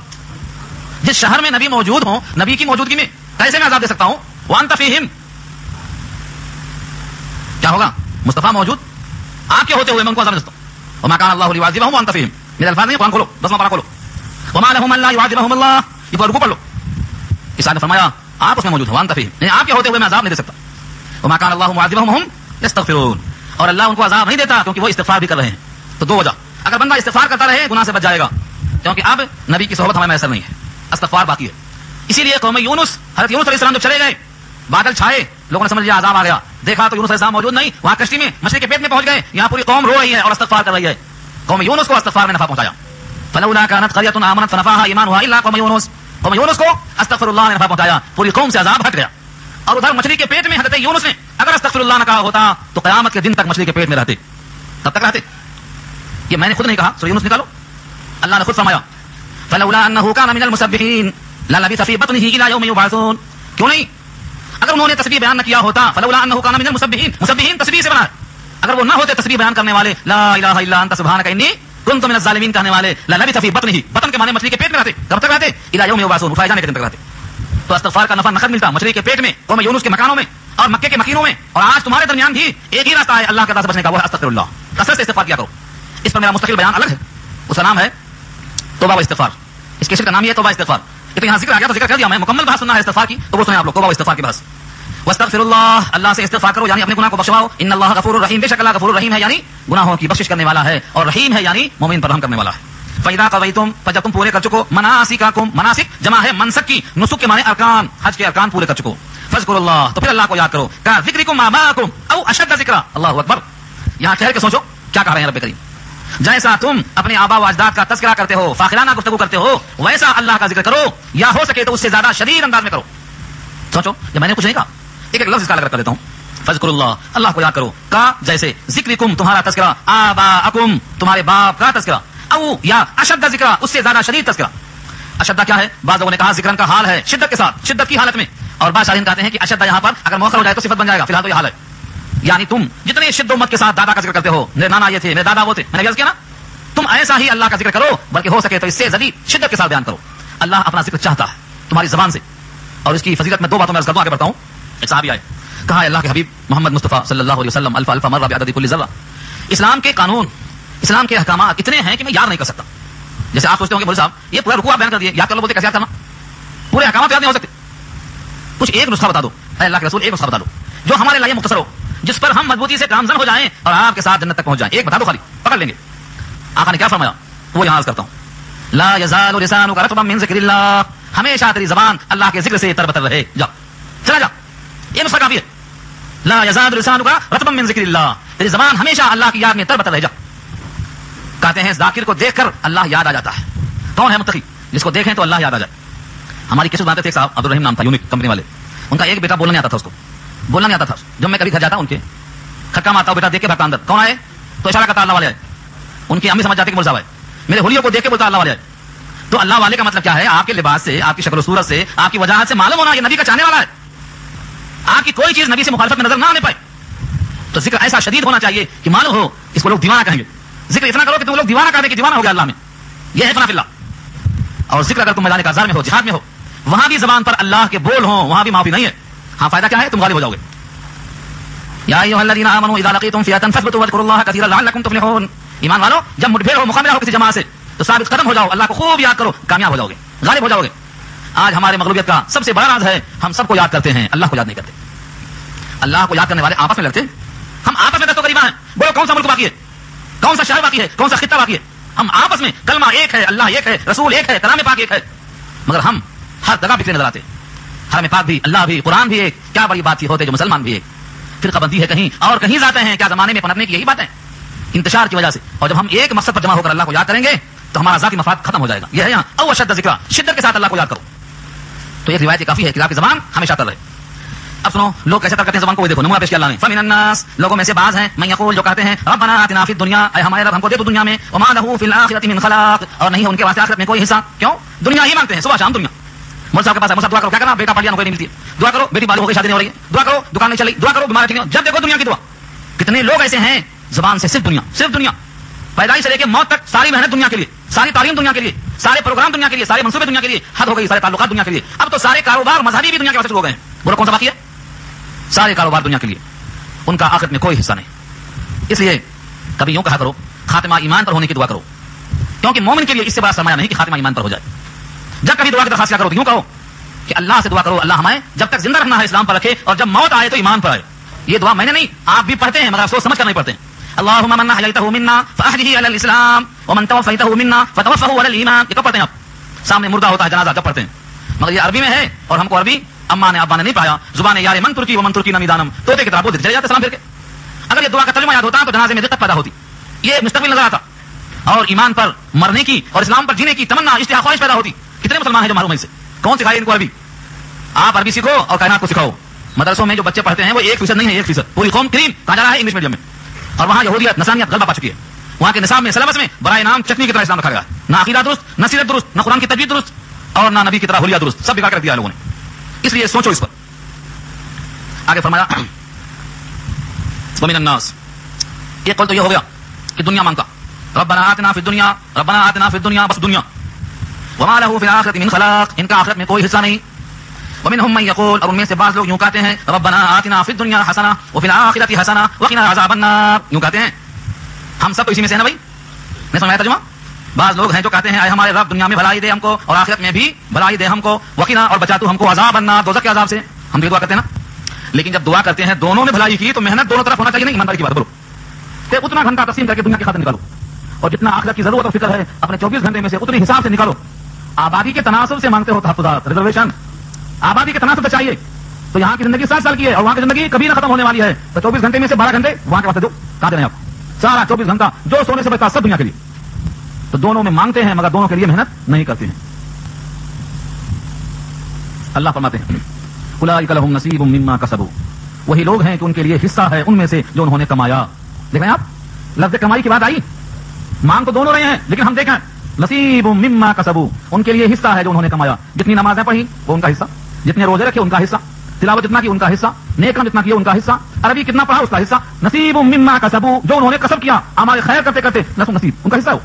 جس شہر میں نبی موجود ہوں نبی کی موجودگی میں کیسے میں عذاب دے سکتا ہوں. وانت فیہم کیا ہوگا. مصطفیٰ موجود آپ کے ہوتے ہوئے میں ان کو عذاب دے سکتا ہوں. وما كان الله ليعذبهم وانت فیہم. میرے الفاظ نہیں. قرآن کھولو 10واں پارہ کھولو. وما لهم الا يعذبهم الله یہ کو رکوع پڑھ لو. اس نے فرمایا آپ اس میں موجود ہو. وانت فیہم یعنی آپ کے ہوتے ہوئے میں عذاب نہیں دے سکتا. وما كان الله معذبهم وهم يستغفرون اور اللہ ان کو عذاب نہیں دیتا کیونکہ وہ استغفار بھی کر رہے ہیں. تو 2 وجہ. اگر بندہ استغفار کرتا رہے گناہ سے بچ جائے گا کیونکہ اب نبی کی صحبت ہمیں میسر نہیں ہے. استغفار باقی ہے. اسی لیے قوم یونس حضرت یونس علیہ السلام جب چلے گئے بادل چھائے لوگوں نے سمجھ لیا عذاب آ گیا. دیکھا تو یونس علیہ السلام موجود نہیں. وہاں کشتی میں مچھلی کے پیٹ میں پہنچ گئے. یہاں پوری قوم رو رہی ہے اور استغفار کر رہی ہے. قوم یونس کو استغفار میں نفع پہنچایا. فلولا كانت قرية آمنت فنفعها ایمانها الا قوم یونس. قوم یونس کو استغفر اللہ نے نفع پہنچایا. پوری قوم سے عذاب ہٹ گیا. اور ادھر مچھلی کے پیٹ میں حضرت یونس نے اگر استغفر اللہ نہ کہا ہوتا تو قیامت کے دن تک مچھلی کے پیٹ میں رہتے. تب تک رہتے. یہ میں نے خود نہیں کہا. سورہ یونس نکالو. اللہ نے خود فرمایا فلولا انه كان من المسبحين للبث في بطنه الى يوم يبعثون. کیوں نہیں. اگر انہوں نے تسبیح بیان نہ کیا ہوتا فلولا انه كان من المسبحين. مسبحین تسبیح سے بنا ہے. اگر وہ نہ ہوتے تسبیح بیان کرنے والے لا الہ الا انت سبحانك انی کنت من الظالمین کہنے والے للبث في بطنه بطن کے معنی مچھلی کے پیٹ میں رہتے. کب تک رہتے. الى يوم يبعثون اٹھائے جانے کے دن تک رہتے. تو استغفار کا نفع نقد ملتا مچھلی کے پیٹ میں قوم یونس کے مکانوں میں اور مکے کے مکینوں میں. اور آج تمہارے درمیان بھی ایک ہی راستہ ہے اللہ کے عذاب سے بچنے کا وہ ہے استغفر اللہ. کثرت سے استغفار کیا کرو. اس پر میرا مستقل بیان الگ ہے. اس کا نام ہے توبہ و استغفار. اس کے شرک کا نام یہ ہے توبہ استغفار. یہ تو یہاں ذکر آ گیا تو ذکر کر دیا. میں مکمل بحث سننا ہے استغفار کی تو وہ سنیں آپ لوگ. توبہ و استغفار کی بحث. واستغفر اللہ اللہ سے استغفار کرو یعنی اپنے گناہ کو بخشواؤ. ان اللہ غفور الرحیم بے شک اللہ غفور الرحیم ہے یعنی گناہوں کی بخشش کرنے والا ہے اور رحیم ہے یعنی مومن پر رحم کرنے والا ہے. فَإِذَا قَضَيْتُمْ جب تم پورے کر چکو مناسککم مناسک جمع ہے منسک کی. نسک کے معنی ارکان. حج کے ارکان پورے کر چکو. فذکروا اللہ تو پھر اللہ کو یاد کرو. کا ذکرکم آباءکم او اشد ذکرا. اللہ اکبر. یہاں ٹھہر کے سوچو کیا کہہ رہے ہیں رب کریم. جیسا تم اپنے آبا و اجداد کا تذکرہ کرتے ہو فاخرانہ گفتگو کرتے ہو ویسا اللہ کا ذکر کرو یا ہو سکے تو اس سے زیادہ شدید انداز میں کرو. سوچو جب میں نے کچھ نہیں کہا ایک لفظ اس کا الگ کر دیتا ہوں. فذکروا اللہ، اللہ کو یاد کرو، کا جیسے ذکرکم تمہارا تذکرہ، آباءکم تمہارے باپ کا تذکرہ، او یا اشد ذکر اس سے زیادہ شدید تذکرہ۔ اشدہ کیا ہے؟ بعض لوگوں نے کہا ذکرن کا حال ہے شدت کے ساتھ، شدت کی حالت میں، اور بعض شارحین کہتے ہیں کہ اشدہ یہاں پر اگر مؤخر ہو جائے تو صفت بن جائے گا، فی الحال تو یہ حال ہے، یعنی تم جتنے شد و مت کے ساتھ دادا کا ذکر کرتے ہو، میرے نانا یہ تھے، میرے دادا وہ تھے، میں نے عرض کیا نا، تم ایسا ہی اللہ کا ذکر کرو، بلکہ ہو سکے تو اس سے زیادہ شدت کے ساتھ بیان کرو۔ اللہ اپنا ذکر چاہتا ہے تمہاری زبان سے، اور اس کی فضیلت میں دو باتوں میں عرض کرتا ہوں، آگے بڑھتا ہوں۔ ایک صحابی آئے، کہا اللہ کے حبیب محمد مصطفیٰ صلی اللہ علیہ وسلم الف الف مرہ بعدد کل ذرہ، اسلام کے قانون، اسلام کے احکامات اتنے ہیں کہ میں یاد نہیں کر سکتا۔ جیسے آپ سوچتے ہوں کہ مولوی صاحب یہ پورا رکوع آپ بیان کر دیے، یاد کر لو، بولتے کیسے یاد کرنا، پورے احکامات یاد نہیں ہو سکتے، کچھ ایک نسخہ بتا دو، اے اللہ کے رسول ایک نسخہ بتا دو جو ہمارے لیے مختصر ہو، جس پر ہم مضبوطی سے گامزن ہو جائیں اور آپ کے ساتھ جنت تک پہنچ جائیں، ایک بتا دو، خالی پکڑ لیں گے۔ آقا نے کیا فرمایا وہ یہاں عرض کرتا ہوں، لا یزال لسانک رطبا من ذکر اللہ، ہمیشہ تیری زبان اللہ کے ذکر سے تربتر رہے، جا چلا جا، یہ نسخہ کافی ہے، لا یزال لسانک رطبا من ذکر اللہ، تیری زبان ہمیشہ اللہ کی یاد میں تربتر رہ جا۔ کہتے ہیں ذاکر کو دیکھ کر اللہ یاد آ جاتا ہے، کون ہے متقی جس کو دیکھیں تو اللہ یاد آ جائے۔ ہماری کس بناتے تھے صاحب عبد الرحیم نام تھا، یونیک کمپنی والے، ان کا ایک بیٹا بولنا نہیں آتا تھا، اس کو بولنا نہیں آتا تھا، جب میں کبھی گھر جاتا ان کے کھٹکا مارتا ہوں، بیٹا دیکھ کے بھگتا اندر، کون آئے تو اشارہ کرتا اللہ والے آئے، ان کی امی سمجھ جاتی کہ مولوی صاحب آئے، میرے ہولیوں کو دیکھ کے بولتا اللہ والے آئے۔ تو اللہ والے کا مطلب کیا ہے؟ آپ کے لباس سے، آپ کی شکل و صورت سے، آپ کی وجاہت سے معلوم ہونا یہ نبی کا چاہنے والا ہے، آپ کی کوئی چیز نبی سے مخالفت میں نظر نہ آنے پائے۔ تو ذکر ایسا شدید ہونا چاہیے کہ معلوم ہو اس کو لوگ دیوانہ کہیں گے، ذکر اتنا کرو کہ تم لوگ دیوانہ کہہ دیں کہ دیوانہ ہو گیا اللہ میں، یہ ہے فنا فی اللہ۔ اور ذکر اگر تم میدان کارزار میں ہو، جہاد میں ہو، وہاں بھی زبان پر اللہ کے بول ہوں، وہاں بھی معافی نہیں ہے، ہاں فائدہ کیا ہے؟ تم غالب ہو جاؤ گے۔ یا ایھا الذین آمنوا اذا لقیتم فئۃ فاثبتوا واذکروا اللہ کثیرا لعلکم تفلحون، ایمان والو جب مٹبھیڑ ہو، مقابلہ ہو کسی جماعت سے تو ثابت قدم ہو جاؤ، اللہ کو خوب یاد کرو، کامیاب ہو جاؤ گے، غالب ہو جاؤ گے۔ آج ہمارے مغلوبیت کا سب سے بڑا راز ہے ہم سب کو یاد کرتے ہیں، اللہ کو یاد نہیں کرتے۔ اللہ کو یاد کرنے والے آپس میں لڑتے ہیں، ہم آپس میں دستوں قریباں ہیں، بولو کون سا ملک باقی ہے، کون سا شہر باقی ہے، کون سا خطہ باقی ہے، ہم آپس میں کلمہ ایک ہے، اللہ ایک ہے، رسول ایک ہے، کلام پاک ایک ہے، مگر ہم ہر جگہ بکھرے نظر آتے ہیں۔ حرم پاک بھی، اللہ بھی، قرآن بھی ایک، کیا بڑی بات تھی ہوتے جو مسلمان بھی ایک، فرقہ بندی ہے کہیں اور کہیں جاتے ہیں، کیا زمانے میں پنپنے کی یہی بات ہے انتشار کی وجہ سے۔ اور جب ہم ایک مقصد پر جمع ہو کر اللہ کو یاد کریں گے تو ہمارا ذاتی مفاد ختم ہو جائے گا۔ یہ ہے یہاں او اشد ذکر، شدت کے ساتھ اللہ کو یاد کرو۔ تو ایک روایت کافی ہے کہ آپ کی زبان ہمیشہ تر رہے۔ اب سنو لوگ کیسے تر کرتے ہیں زبان کو، وہ دیکھو نمونہ پیش کیا اللہ نے، فمن الناس لوگوں میں سے بعض ہیں، من یقول جو کہتے ہیں ربنا آتنا فی الدنیا، اے ہمارے رب ہم کو دے تو دنیا میں، وما له فی الاخرۃ من خلاق، اور نہیں ہے ان کے واسطے آخرت میں کوئی حصہ۔ کیوں؟ دنیا ہی مانگتے ہیں، صبح شام دنیا۔ مول صاحب کے پاس ہے، مول صاحب دعا کرو، کیا کرنا؟ بیٹا پڑھ لیا نوکری نہیں ملتی ہے، دعا کرو بیٹی بالغ ہو گئی شادی نہیں ہو رہی ہے، دعا کرو دکان نہیں چل رہی، دعا کرو بیمار ٹھیک نہیں، جب دیکھو دنیا کی دعا۔ کتنے لوگ ایسے ہیں زبان سے صرف دنیا، صرف دنیا، پیدائش سے لے کے موت تک ساری محنت دنیا کے لیے، ساری تعلیم دنیا کے لیے، سارے پروگرام دنیا کے لیے، سارے منصوبے دنیا کے لیے، حد ہو گئی سارے تعلقات دنیا کے لیے، اب تو سارے کاروبار مذہبی بھی دنیا کے واسطے شروع ہو گئے ہیں۔ بولو کون سا باقی ہے؟ سارے کاروبار دنیا کے لیے، ان کا آخرت میں کوئی حصہ نہیں۔ اس لیے کبھی یوں کہا کرو خاتمہ ایمان پر ہونے کی دعا کرو، کیونکہ مومن کے لیے اس سے بڑا سرمایہ نہیں کہ خاتمہ ایمان پر ہو جائے۔ جب کبھی دعا کی درخواست کیا کرو تو یوں کہو کہ اللہ سے دعا کرو اللہ ہمیں جب تک زندہ رکھنا ہے اسلام پر رکھے، اور جب موت آئے تو ایمان پر آئے۔ یہ دعا میں نے نہیں، آپ بھی پڑھتے ہیں مگر سوچ سمجھ کر نہیں پڑھتے ہیں۔ اللهم من احييته منا فاحيه على الاسلام ومن توفيته منا فتوفه على الايمان، یہ کب پڑھتے ہیں آپ؟ سامنے مردہ ہوتا ہے جنازہ جب پڑھتے ہیں، مگر یہ عربی میں ہے اور ہم کو عربی اما نے ابا نے نہیں پایا، زبان یار من ترکی ومن ترکی نمیدانم، طوطے کی طرح بولتے چلے جاتے سلام پھر کے۔ اگر یہ دعا کا ترجمہ یاد ہوتا تو جنازے میں دقت پیدا ہوتی، یہ مستقبل نظر آتا، اور ایمان پر مرنے کی اور اسلام پر جینے کی تمنا اشتہا خواہش پیدا ہوتی۔ کتنے مسلمان ہیں جو معلوم ہے اسے؟ کون سکھائے ان کو عربی؟ آپ عربی سیکھو اور کائنات کو سکھاؤ۔ مدرسوں میں جو بچے پڑھتے ہیں وہ 1% نہیں ہے، 1%، پوری قوم کریم کہا جا رہا ہے انگلش میڈیم میں، اور وہاں یہودیت نصرانیت غلبہ پا چکی ہے۔ وہاں کے نصاب میں سلیبس میں برائے نام چٹنی کی طرح اسلام رکھا گیا ہے، نہ عقیدہ درست، نہ سیرت درست، نہ قرآن کی تجوید درست، اور نہ نبی کی طرح حلیہ درست، سب بگاڑ کر دیا ہے لوگوں نے۔ اس لیے سوچو اس پر۔ آگے فرمایا ومن الناس، یہ قول تو یہ ہو گیا کہ دنیا مانگتا، ربنا آتنا فی الدنیا، ربنا آتنا فی الدنیا، بس دنیا، وما له فی الاخرۃ من خلاق، ان کا آخرت میں کوئی حصہ نہیں۔ ومنهم من يقول، اور ان میں سے بعض لوگ یوں کہتے ہیں ربنا آتنا فی الدنیا حسنہ وفی الاخرۃ حسنہ وقنا عذاب النار، یوں کہتے ہیں۔ ہم سب تو اسی میں سے ہیں نا بھائی، نہیں سمجھایا ترجمہ؟ بعض لوگ ہیں جو کہتے ہیں اے ہمارے رب دنیا میں بھلائی دے ہم کو اور آخرت میں بھی بھلائی دے ہم کو، وقنا اور بچا تو ہم کو عذاب النار، دوزخ کے عذاب سے۔ ہم بھی دعا کرتے ہیں نا، لیکن جب دعا کرتے ہیں دونوں میں بھلائی کی تو محنت دونوں طرف ہونا چاہیے، نہیں ایمانداری کی بات بولو، کہ اتنا گھنٹہ تقسیم کر کے دنیا کی خاطر نکالو، اور جتنا آخرت کی ضرورت اور فکر ہے اپنے 24 گھنٹے میں سے اتنے حساب سے نکالو۔ آبادی کے تناسب سے مانگتے ہو تحفظات، ریزرویشن، آبادی کے تناسب سے چاہیے، تو یہاں کی زندگی 7 سال کی ہے اور وہاں کی زندگی کبھی نہ ختم ہونے والی ہے، تو 24 گھنٹے میں سے 12 گھنٹے وہاں کے واسطے دو، کہاں دیں آپ؟ سارا 24 گھنٹہ جو سونے سے بچتا سب دنیا کے لیے۔ تو دونوں میں مانگتے ہیں مگر دونوں کے لیے محنت نہیں کرتے ہیں۔ اللہ فرماتے ہیں اولئک لهم نصیب مما کسبوا، وہی لوگ ہیں کہ ان کے لیے حصہ ہے ان میں سے جو انہوں نے کمایا. دیکھ رہے ہیں آپ لفظ کمائی کی بات آئی. مانگ تو دونوں رہے ہیں لیکن ہم دیکھیں نصیب مما کسبوا, ان کے لیے حصہ ہے جو انہوں نے کمایا. جتنی نمازیں پڑھی وہ ان کا حصہ, جتنے روزے رکھے ان کا حصہ, تلاوت جتنا کی ان کا حصہ, نیک کام جتنا کیا ان کا حصہ, عربی کتنا پڑھا اس کا حصہ. نصیب مما کسبوا, جو انہوں نے کسب کیا اعمال خیر کرتے کرتے نصیب ان کا حصہ ہو.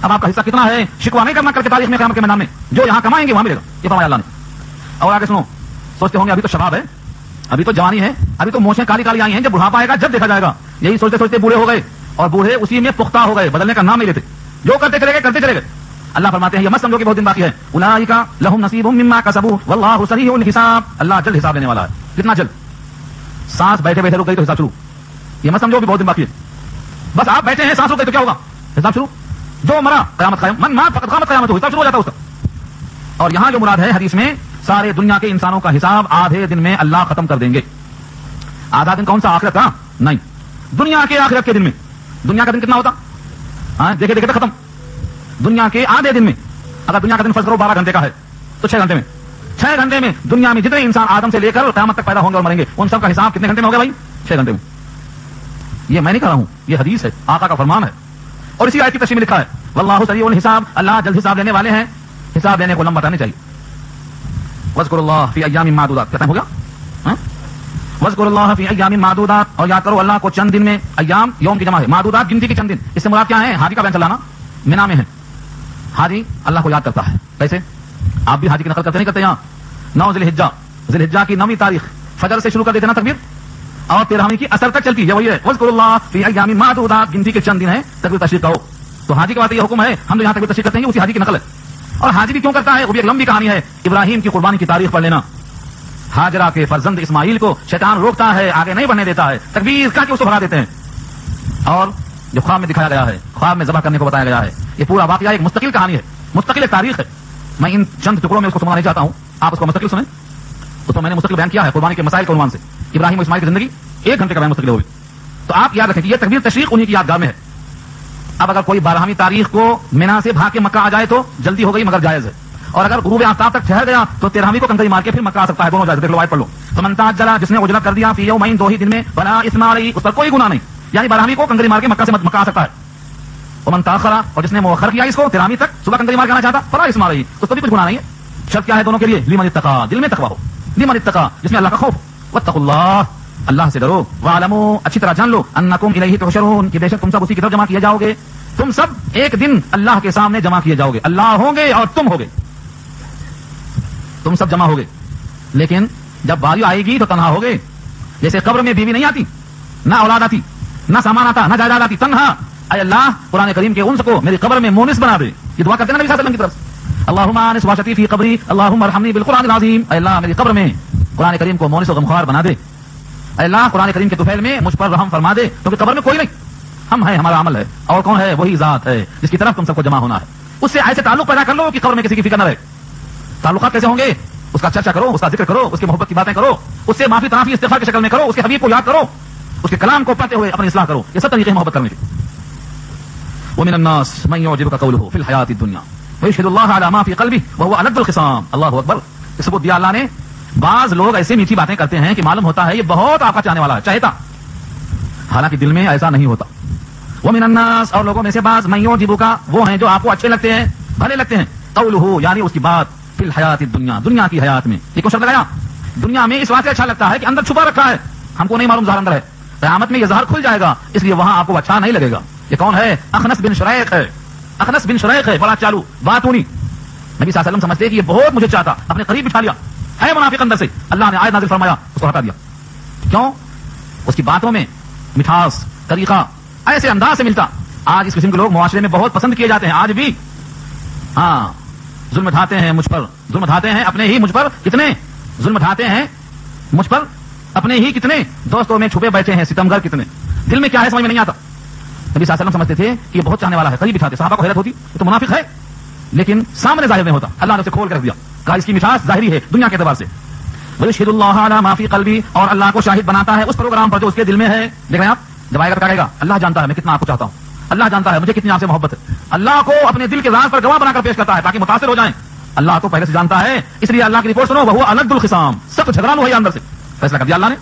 اب آپ کا حصہ کتنا ہے شکوہ نہیں کرنا کر کے تاریخ میں قیامت کے میدان میں, جو یہاں کمائیں گے وہاں ملے گا, یہ فرمایا اللہ نے. اور آگے سنو, سوچتے ہوں گے ابھی تو شباب ہے, ابھی تو جوانی ہے, ابھی تو موچیں کالی کالی آئی ہیں, جب بڑھاپا آئے گا جب دیکھا جائے گا. یہی سوچتے سوچتے بوڑھے ہو گئے, اور بوڑھے اسی میں پختہ ہو گئے, بدلنے کا نام نہیں لیتے, جو کرتے چلے گئے. اللہ فرماتے ہیں یہ مت سمجھو کہ بہت دن باقی ہے. اولئک لهم نصیب مما کسبوا واللہ سریع الحساب, اللہ جلد حساب لینے والا ہے. کتنا جلد؟ سانس بیٹھے بیٹھے رک گئی تو حساب شروع. یہ مت سمجھو کہ بہت دن باقی ہے, بس آپ بیٹھے ہیں سانس رک گئی تو کیا ہوگا؟ حساب شروع. جو مرا قیامت قائم, من مات فقط قامت قیامت, حساب شروع ہو جاتا ہے اس کا. اور یہاں جو مراد ہے حدیث میں, سارے دنیا کے انسانوں کا حساب آدھے دن میں اللہ ختم کر دیں گے. آدھا دن کون سا آخرت کا؟ نہیں, دنیا کے آخرت کے دن میں. دنیا کا دن کتنا ہوتا؟ ہاں دیکھے دیکھے ختم. دنیا کے آدھے دن میں, اگر دنیا کا دن فرض کرو 12 گھنٹے کا ہے تو 6 گھنٹے میں, 6 گھنٹے میں دنیا میں جتنے انسان آدم سے لے کر قیامت تک پیدا ہوں گے اور مریں گے, ان سب کا حساب کتنے گھنٹے میں ہوگا بھائی؟ 6 گھنٹے میں. یہ میں نہیں کہہ رہا ہوں, یہ حدیث ہے, آقا کا فرمان ہے. اور اسی آیت کی تشریح میں لکھا ہے واللہ سریع الحساب, اللہ جلد حساب لینے والے ہیں. حساب لینے کو لمبا بتانے چاہیے. واذکروا اللہ فی ایام معدودات, کہتا ہو گیا واذکروا اللہ فی ایام معدودات, اور یاد کرو اللہ کو چند دن میں. ایام یوم کی جمع ہے, معدودات گنتی کے چند دن. اس سے مراد کیا ہے؟ حاجی کا بیان چلانا. مینا میں ہے حاجی اللہ کو یاد کرتا ہے. کیسے؟ آپ بھی حاجی کی نقل کرتے نہیں کرتے؟ یہاں 9 ذی الحجہ کی 9ویں تاریخ فجر سے شروع کر دیتے نا تکبیر, اور 13ویں کی اثر تک چلتی ہے. وہی ہے واذکروا اللہ فی ایام معدودات, گنتی کے چند دن ہیں, تکبیر تشریق کہو. تو حاجی کے بات یہ حکم ہے, ہم جو یہاں تکبیر تشریق کرتے ہیں اسی حاجی کی نقل ہے. اور حاجی بھی کیوں کرتا ہے وہ بھی ایک لمبی کہانی ہے. ابراہیم کی قربانی کی تاریخ پڑھ لینا. ہاجرہ کے فرزند اسماعیل کو شیطان روکتا ہے, آگے نہیں بڑھنے دیتا ہے, تکبیر کہہ کے اس کو بھگا دیتے ہیں. اور جو خواب میں دکھایا گیا ہے, خواب میں ذبح کرنے کو بتایا گیا ہے, یہ پورا واقعہ ایک مستقل کہانی ہے, مستقل ایک تاریخ ہے. میں ان چند ٹکڑوں میں اس کو سنانا نہیں چاہتا ہوں, آپ اس کو مستقل سنیں. اس کو میں نے مستقل بیان کیا ہے قربانی کے مسائل کے عنوان سے. ابراہیم و اسماعیل کی زندگی 1 گھنٹے کا بیان مستقل ہوگی. تو آپ یاد رکھیں کہ یہ تکبیر تشریق انہی کی یادگار میں ہے. اب اگر کوئی 12ویں تاریخ کو مینا سے بھاگ کے مکہ آ جائے تو جلدی ہو گئی مگر جائز ہے, اور اگر غروب آفتاب تک ٹھہر گیا تو 13ویں کو کنکری مار کے پھر مکہ آ سکتا ہے. دونوں جائز, دیکھ لو آیت پڑھ لو. فمن تعجل, جس نے عجلت کر دیا, فی یومین 2 ہی دن میں, فلا اثم علیہ, اس پر کوئی گناہ نہیں. یعنی 12ویں کو کنکری مار کے مکہ سے مکہ آ سکتا ہے. ومن تاخر, اور جس نے مؤخر کیا اس کو 13ویں تک صبح کنکری مار کے آنا چاہتا, فلا اثم علیہ, اس پر بھی کچھ گناہ نہیں ہے. شرط کیا ہے دونوں کے لیے؟ لمن اتقى, دل میں تقوی ہو. لمن اتقى, جس میں اللہ کا خوف. واتقوا اللہ, اللہ سے ڈرو. واعلموا, اچھی طرح جان لو, انکم الیہ تحشرون, کہ بے شک تم سب اسی کی طرف جمع کیے جاؤ گے. تم سب ایک دن اللہ کے سامنے جمع کیے جاؤ گے. اللہ ہوں گے اور تم ہوگے, تم سب جمع ہوگے. لیکن جب باری آئے گی تو تنہا ہوگے. جیسے قبر میں بیوی نہیں آتی, نہ اولاد آتی, نہ سامان آتا, نہ جائیداد آتی, تنہا. اے اللہ قرآن کریم کے انس کو میری قبر میں مونس بنا دے. یہ دعا کرتے ہیں نبی صلی اللہ علیہ وسلم کی طرف. اللہم آنس واشتی فی قبری اللہم ارحمنی بالقرآن العظیم, اے اللہ میری قبر میں قرآن کریم کو مونس و غمخوار بنا دے. اے اللہ قرآن کریم کے طفیل میں مجھ پر رحم فرما دے, کیونکہ قبر میں کوئی نہیں, ہم ہیں, ہمارا عمل ہے. اور کون ہے؟ وہی ذات ہے جس کی طرف تم سب کو جمع ہونا ہے. اس سے ایسے تعلق پیدا کر لو کہ قبر میں کسی کی فکر نہ رہے. تعلقات کیسے ہوں گے؟ اس کا چرچا کرو, اس کا ذکر کرو, اس کی محبت کی باتیں کرو, اس سے معافی تنافی استغفار کی شکل میں کرو, اس کے حبیب کو یاد کرو, اس کے کلام کو پڑھتے ہوئے اپنی اصلاح کرو. یہ سب طریقے محبت کرنے کے. ومن الناس من يعجبك قوله في الحياة الدنيا ويشهد الله على ما في قلبه وهو ألد الخصام. اللہ اکبر. اس کو دیا اللہ نے. بعض لوگ ایسے میٹھی باتیں کرتے ہیں کہ معلوم ہوتا ہے یہ بہت آپ کا چاہنے والا ہے, چاہتا, حالانکہ دل میں ایسا نہیں ہوتا. ومن الناس, اور لوگوں میں سے بعض, من يعجبك, وہ ہیں جو آپ کو اچھے لگتے ہیں, بھلے لگتے ہیں, قوله, یعنی اس کی بات, فی الحیات الدنیا, دنیا کی حیات میں. یہ کیوں شرط لگایا؟ دنیا میں اس بات سے اچھا لگتا ہے کہ اندر چھپا رکھا ہے, ہم کو نہیں معلوم ظاہر اندر ہے. قیامت میں یہ ظاہر کھل جائے گا, اس لیے وہاں آپ کو اچھا نہیں لگے گا. یہ کون ہے؟ اخنس بن شریق ہے. اخنس بن شریق ہے, بڑا چالو, باتونی. نبی صلی اللہ علیہ وسلم سمجھتے کہ یہ بہت مجھے چاہتا, اپنے قریب بٹھا لیا, ہے منافق اندر سے. اللہ نے آیت نازل فرمایا, اس کو ہٹا دیا. کیوں؟ اس کی باتوں میں مٹھاس, طریقہ ایسے انداز سے ملتا. آج اس قسم کے لوگ معاشرے میں بہت پسند کیے جاتے ہیں, آج بھی. ہاں, ظلم ڈھاتے ہیں مجھ پر, ظلم ڈھاتے ہیں اپنے ہی مجھ پر, کتنے ظلم ڈھاتے ہیں مجھ پر اپنے ہی, کتنے دوستوں میں چھپے بیٹھے ہیں ستمگر, کتنے. دل میں کیا ہے سمجھ میں نہیں آتا. نبی صلی اللہ علیہ وسلم سمجھتے تھے کہ یہ بہت چاہنے والا ہے, قریب بٹھاتے. صحابہ کو حیرت ہوتی, یہ تو منافق ہے, لیکن سامنے ظاہر نہیں ہوتا. اللہ نے اسے کھول کر رکھ دیا, کہا اس کی مٹھاس ظاہری ہے دنیا کے اعتبار سے. وَيَشْهِدُ اللَّهَ عَلَى مَا فِي قَلْبِهِ, اور اللہ کو شاہد بناتا ہے اس پروگرام پر جو اس کے دل میں ہے. دیکھ رہے ہیں آپ, جب آئے گا کہے گا اللہ جانتا ہے میں کتنا آپ کو چاہتا ہوں, اللہ جانتا ہے مجھے کتنی آپ سے محبت ہے. اللہ کو اپنے دل کے راز پر گواہ بنا کر پیش کرتا ہے تاکہ متاثر ہو جائیں. اللہ تو پہلے سے جانتا ہے, اس لیے اللہ کی رپورٹ سنو, وہ الد الخصام, سب جھگڑا ہوا اندر سے. فیصلہ کر دیا اللہ نے,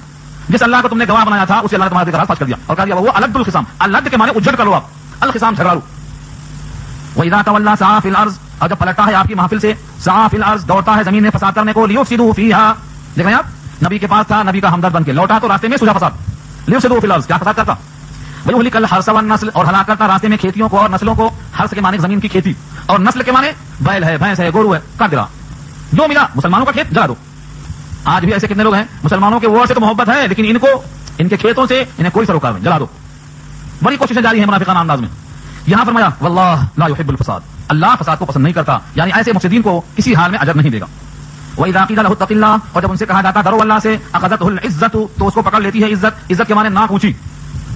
جس اللہ کو تم نے گواہ بنایا تھا اسے اللہ نے تمہارے دل کا راز فاش کر دیا اور کہا دیا وہ الد الخصام، الد کے معنی اجڑ کر لو، آپ الخصام جھگڑالو. وَإِذَا تَوَلَّىٰ سَعَىٰ فِي الْأَرْضِ، اور جب پلٹتا ہے آپ کی محفل سے، سعیٰ فی الارض دوڑتا ہے زمین میں فساد کرنے کو، لیفسدوا فیہا، دیکھ رہے ہیں آپ نبی کے پاس تھا، نبی کا ہمدرد بن کے لوٹا تو راستے میں سوجا فساد، لیفسدوا فی الارض کیا فساد کرتا، ویہلک الحرث والنسل، اور ہلاک کرتا راستے میں کھیتیوں کو اور نسلوں کو. حرث کے معنی زمین کی کھیتی اور نسل کے معنی بیل ہے، بھینس ہے، گورو ہے، کاٹ دلا، جو ملا مسلمانوں کا کھیت جلا دو. آج بھی ایسے کتنے لوگ ہیں مسلمانوں کے ووٹ سے تو محبت ہے لیکن ان کو ان کے کھیتوں سے انہیں کوئی سروکار نہیں، جلا دو. بڑی کوششیں جاری ہیں منافقانہ انداز میں. یہاں فرمایا واللہ لا يحب الفساد، اللہ فساد کو پسند نہیں کرتا، یعنی ایسے مفسدین کو کسی حال میں اجر نہیں دے گا. وَإِذَا قِيلَ لَهُ اتَّقِ اللَّهَ، اور جب ان سے کہا جاتا ڈرو اللہ سے، أَخَذَتْهُ الْعِزَّةُ، تو اس کو پکڑ لیتی ہے عزت. عزت کے معنی ناک اونچی،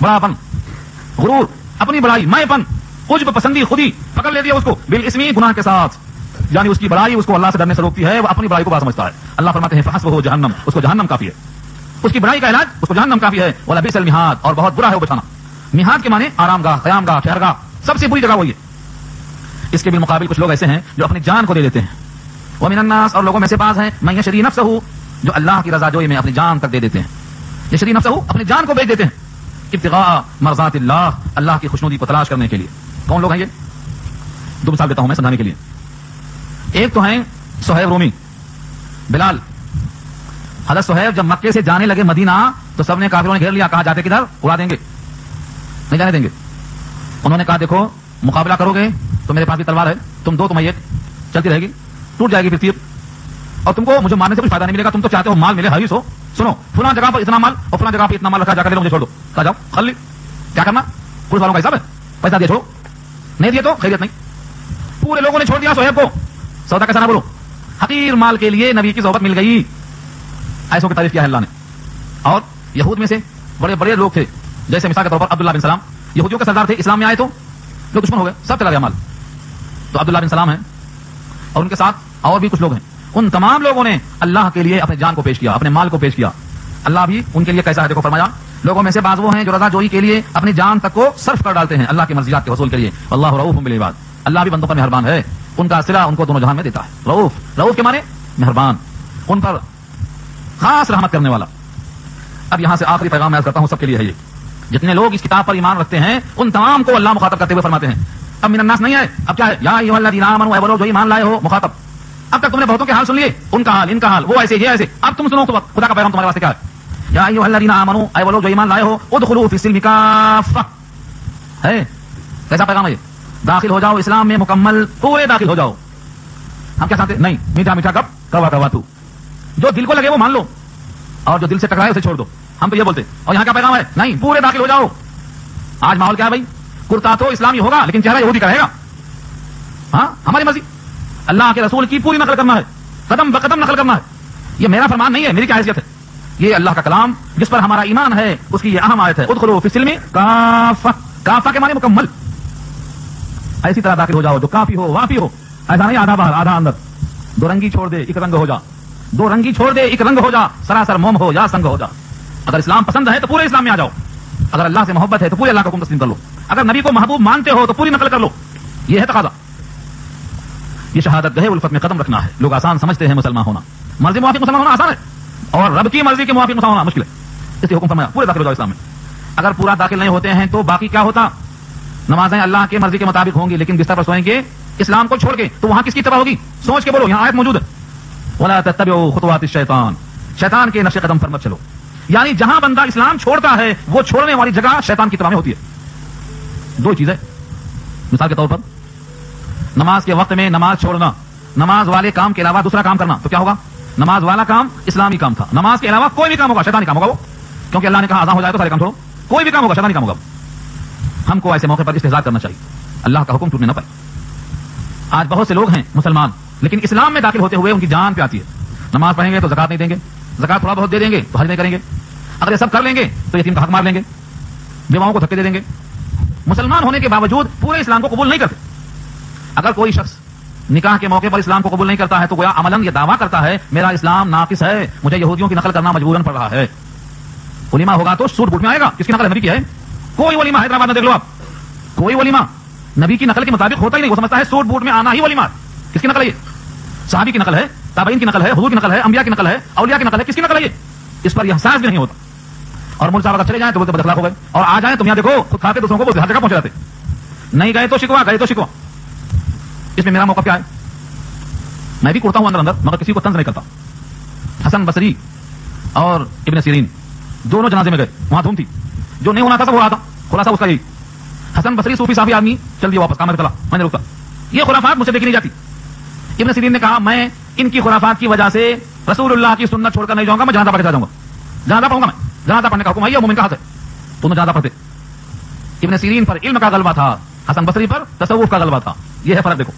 بڑا پن، غرور، اپنی بڑائی، میں پن، عجب، پسندی، خودی، پکڑ لیتی ہے اس کو بالاسم، گناہ کے ساتھ، یعنی اس کی بڑائی اس کو اللہ سے ڈرنے سے روکتی ہے، وہ اپنی بڑائی کو بڑا سمجھتا ہے. اللہ فرماتے ہیں فحسبہ جہنم، اس کو جہنم کافی ہے، اس کی بڑائی کا علاج اس کو جہنم کافی ہے. وَلَبِئْسَ الْمِہَادُ، اور بہت برا ہے وہ بچھانا. میہاد کے معنی آرام گاہ، قیام گاہ، ٹھہرگاہ، سب سے بری جگہ وہی ہے. اس کے بالمقابل کچھ لوگ ایسے ہیں جو اپنی جان کو دے دیتے ہیں. وَمِنَ النَّاسِ، اور لوگوں میں سے بعض ہیں مَن يَشْرِي نَفْسَهُ، جو اللہ کی رضا جوئی میں اپنی جان تک دے دیتے ہیں. یشری نفسه، اپنی جان کو بیچ دیتے ہیں، ابتغاء مرضات اللہ، اللہ کی خوشنودی کو تلاش کرنے کے لیے. کون لوگ ہیں یہ؟ دو مثال دیتا ہوں میں سمجھانے کے لیے. ایک تو ہیں صہیب رومی، بلال. حضرت صہیب جب مکے سے جانے لگے مدینہ تو سب نے کافروں نے گھیر لیا، کہا جاتے کدھر، اڑا دیں گے، نہیں جانے دیں گے. انہوں نے کہا دیکھو مقابلہ کرو گے تو میرے پاس بھی تلوار ہے، تم دو، تم ایک، چلتی رہے گی، ٹوٹ جائے گی پھر تیر، اور تم کو مجھے مارنے سے کچھ فائدہ نہیں ملے گا. تم تو چاہتے ہو مال ملے، حریص ہو. سنو فلاں جگہ پر اتنا مال اور فلاں جگہ پر اتنا مال رکھا، جا کر مجھے چھوڑ دو. کہا جاؤ خلی، کیا کرنا، پولیس والوں کا حساب ہے، پیسہ دے چھوڑو، نہیں دیے تو خیریت نہیں. پورے لوگوں نے چھوڑ دیا صہیب کو. سودا کیسا نہ بولو، حقیر مال کے لیے نبی کی صحبت مل گئی. ایسوں کی تعریف کیا ہے اللہ نے. اور یہود میں سے بڑے بڑے لوگ تھے، جیسے مثال کے طور پر عبداللہ بن سلام، یہودیوں کے سردار تھے، اسلام میں آئے تو جو دشمن ہو گئے، سب چلا گیا مال. تو عبداللہ بن سلام ہیں اور ان کے ساتھ اور بھی کچھ لوگ ہیں. ان تمام لوگوں نے اللہ کے لیے اپنے جان کو پیش کیا، اپنے مال کو پیش کیا. اللہ بھی ان کے لیے کیسا ہے دیکھو، فرمایا لوگوں میں سے بعض وہ ہیں جو رضا جوئی کے لیے اپنی جان تک کو صرف کر ڈالتے ہیں اللہ کی مرضیات کے حصول کے لیے. اللہ رؤوف بالعباد، اللہ بھی بندوں پر مہربان ہے، ان کا صلہ ان کو دونوں جہان میں دیتا ہے. رؤوف، رؤوف کے معنی مہربان، ان پر خاص رحمت کرنے والا. اب یہاں سے آخری پیغام میں عرض کرتا ہوں، سب کے لیے ہے یہ. جتنے لوگ اس کتاب پر ایمان رکھتے ہیں ان تمام کو اللہ مخاطب کرتے ہوئے فرماتے ہیں. اب من الناس نہیں ہے، اب کیا ہے، یا ایھا الذین آمنوا، اے وہ لوگ جو ایمان لائے ہو، مخاطب. اب تک تم نے بہتوں کے حال سن لیے، ان کا حال، ان کا حال، وہ ایسے، یہ ایسے. اب تم سنو خدا کا پیغام تمہارے واسطے کیا ہے. یا ایھا الذین آمنوا، اے وہ لوگ جو ایمان لائے ہو، ادخلوا فی السلم کافہ. ہے کیسا پیغام ہے یہ؟ داخل ہو جاؤ اسلام میں مکمل، پورے داخل ہو جاؤ. ہم کیا چاہتے ہیں؟ نہیں، میٹھا میٹھا کب، کوا کوا تو، جو دل کو لگے وہ مان لو اور جو دل سے ٹکرائے اسے چھوڑ دو. ہم تو یہ بولتے. اور یہاں کیا پیغام ہے؟ نہیں، پورے داخل ہو جاؤ. آج ماحول کیا ہے بھائی؟ کرتا تو اسلامی ہوگا لیکن چہرہ یہودی کا رہے گا. ہاں ہماری مرضی، اللہ کے رسول کی پوری نقل کرنا ہے، قدم بقدم نقل کرنا ہے. یہ میرا فرمان نہیں ہے، میری کیا حیثیت ہے، یہ اللہ کا کلام جس پر ہمارا ایمان ہے اس کی یہ اہم آیت ہے. ادخلوا فی السلم کافہ، کافہ کے معنی مکمل. ایسی طرح داخل ہو جاؤ جو کافی ہو، وافی ہو. ایسا نہیں آدھا باہر آدھا اندر. دو رنگی چھوڑ دے ایک رنگ ہو جا، دو رنگی چھوڑ دے ایک رنگ ہو جا، سراسر موم ہو یا سنگ ہو جا. اگر اسلام پسند ہے تو پورے اسلام میں آ جاؤ، اگر اللہ سے محبت ہے تو پورے اللہ کا حکم تسلیم کر لو، اگر نبی کو محبوب مانتے ہو تو پوری نقل کر لو. یہ ہے تقاضا. یہ شہادت گہے الفت میں قدم رکھنا ہے. لوگ آسان سمجھتے ہیں مسلمان ہونا، مرضی موافق مسلمان ہونا آسان ہے اور رب کی مرضی کے موافق مسلمان ہونا مشکل ہے. اس لیے حکم فرمایا پورے داخل ہو جاؤ اسلام میں. اگر پورا داخل نہیں ہوتے ہیں تو باقی کیا ہوتا؟ نمازیں اللہ کی مرضی کے مطابق ہوں گی لیکن بستر پر سوئیں گے اسلام کو چھوڑ کے، تو وہاں کس کی اتباع ہوگی؟ سوچ کے بولو، یہاں آیت موجود ہے وَلَا تَتَّبِعُوا خُطُوَاتِ الشَّيْطَانِ، شیطان کے نقش قدم پر مت چلو. یعنی جہاں بندہ اسلام چھوڑتا ہے وہ چھوڑنے والی جگہ شیطان کی اتباع میں ہوتی ہے. دو چیزیں مثال کے طور پر، نماز کے وقت میں نماز چھوڑنا، نماز والے کام کے علاوہ دوسرا کام کرنا، تو کیا ہوگا؟ نماز والا کام اسلامی کام تھا، نماز کے علاوہ کوئی بھی کام ہوگا شیطانی کام ہوگا وہ، کیونکہ اللہ نے کہا اذان ہو جائے تو سارے کام چھوڑو. کوئی بھی کام ہوگا شیطانی کام ہوگا. ہم کو ایسے موقع پر استحضار کرنا چاہیے، اللہ کا حکم ٹوٹنے نہ پائے. آج بہت سے لوگ ہیں مسلمان لیکن اسلام میں داخل ہوتے ہوئے ان کی جان پہ آتی ہے. نماز پڑھیں گے تو زکات نہیں دیں گے، زکات تھوڑا بہت دے دیں گے تو حج نہیں کریں گے، اگر یہ سب کر لیں گے تو یتیم کا حق مار لیں گے، بیواؤں کو دھکے دے دیں گے. مسلمان ہونے کے باوجود پورے اسلام کو قبول نہیں کرتے. اگر کوئی شخص نکاح کے موقع پر اسلام کو قبول نہیں کرتا ہے تو گویا عملاً یہ دعویٰ کرتا ہے میرا اسلام ناقص ہے، مجھے یہودیوں کی نقل کرنا مجبوراً پڑ رہا ہے. ولیمہ ہوگا تو سوٹ بوٹ میں آئے گا، کس کی نقل ہے؟ نبی کی ہے. کوئی ولیمہ حیدرآباد میں دیکھ لو آپ، کوئی ولیمہ نبی کی نقل کے مطابق ہوتا ہی نہیں. وہ سمجھتا ہے سوٹ بوٹ میں آنا ہی ولیمہ. کس کی نقل ہے یہ؟ صحابی کی نقل ہے، تابعین کی نقل ہے، حضور کی نقل ہے، انبیاء کی نقل ہے، اولیاء کی نقل ہے. کس کی نقل ہے یہ؟ اس پر یہ احساس بھی نہیں ہوتا. اور مول صاحب اگر چلے جائیں تو بولتے بد اخلاق ہو گئے, اور آ جائیں تم یہاں دیکھو خود کھاتے دوسروں کو بولتے ہر جگہ پہنچ جاتے. نہیں گئے تو شکوا, گئے تو شکوا. اس میں میرا موقف کیا ہے؟ میں بھی کرتا ہوں اندر اندر, مگر کسی کو طنز نہیں کرتا. حسن بصری اور ابن سیرین دونوں جنازے میں گئے, وہاں دھوم تھی, جو نہیں ہونا تھا سب ہو رہا تھا. خلاصہ اس کا یہی, حسن بصری صوفی صافی آدمی چل دیا واپس, کام میں چلا, میں نے روکا. یہ خرافات مجھ سے دیکھی نہیں جاتی. ابن سیرین نے کہا میں ان کی خرافات کی وجہ سے رسول اللہ کی سنت چھوڑ کر نہیں جاؤں گا, میں جنازہ پڑھ کے جاؤں گا. جنازہ پڑھوں گا, میں جنازہ پڑھنے کا حکم ہے, مومن کا حق ہے, تم جنازہ پڑھتے. ابن سیرین پر علم کا غلبہ تھا, حسن بصری پر تصوف کا غلبہ تھا. یہ ہے فرق. دیکھو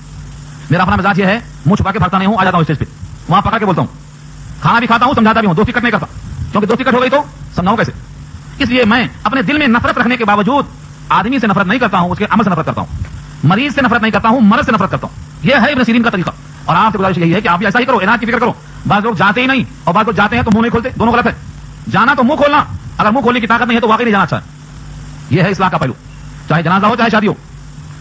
میرا اپنا مزاج یہ ہے, منہ چھپا کے بھرتا نہیں ہوں, آ جاتا ہوں اسٹیج پہ, وہاں پکا کے بولتا ہوں, کھانا بھی کھاتا ہوں, سمجھاتا بھی ہوں, دوستی کٹ نہیں کرتا, کیونکہ دوستی کٹ ہو گئی تو سمجھاؤں کیسے. اس لیے میں اپنے دل میں نفرت رکھنے کے باوجود آدمی سے نفرت نہیں کرتا ہوں, اس کے عمل سے نفرت کرتا ہوں. مریض سے نفرت نہیں کرتا ہوں, مرض سے نفرت کرتا ہوں. یہ ہے ابن سیرین کا طریقہ. اور آپ سے گزارش یہی ہے کہ آپ بھی ایسا ہی کرو, عنایت کی فکر کرو. بعض لوگ جاتے ہی نہیں اور بعض لوگ جاتے ہیں تو منہ نہیں کھولتے, دونوں غلط ہے. جانا تو منہ کھولنا, اگر منہ کھولنے کی طاقت نہیں ہے تو واقعی نہیں جانا چاہے. یہ ہے اصلاح کا پہلو, چاہے جنازہ ہو چاہے شادی ہو.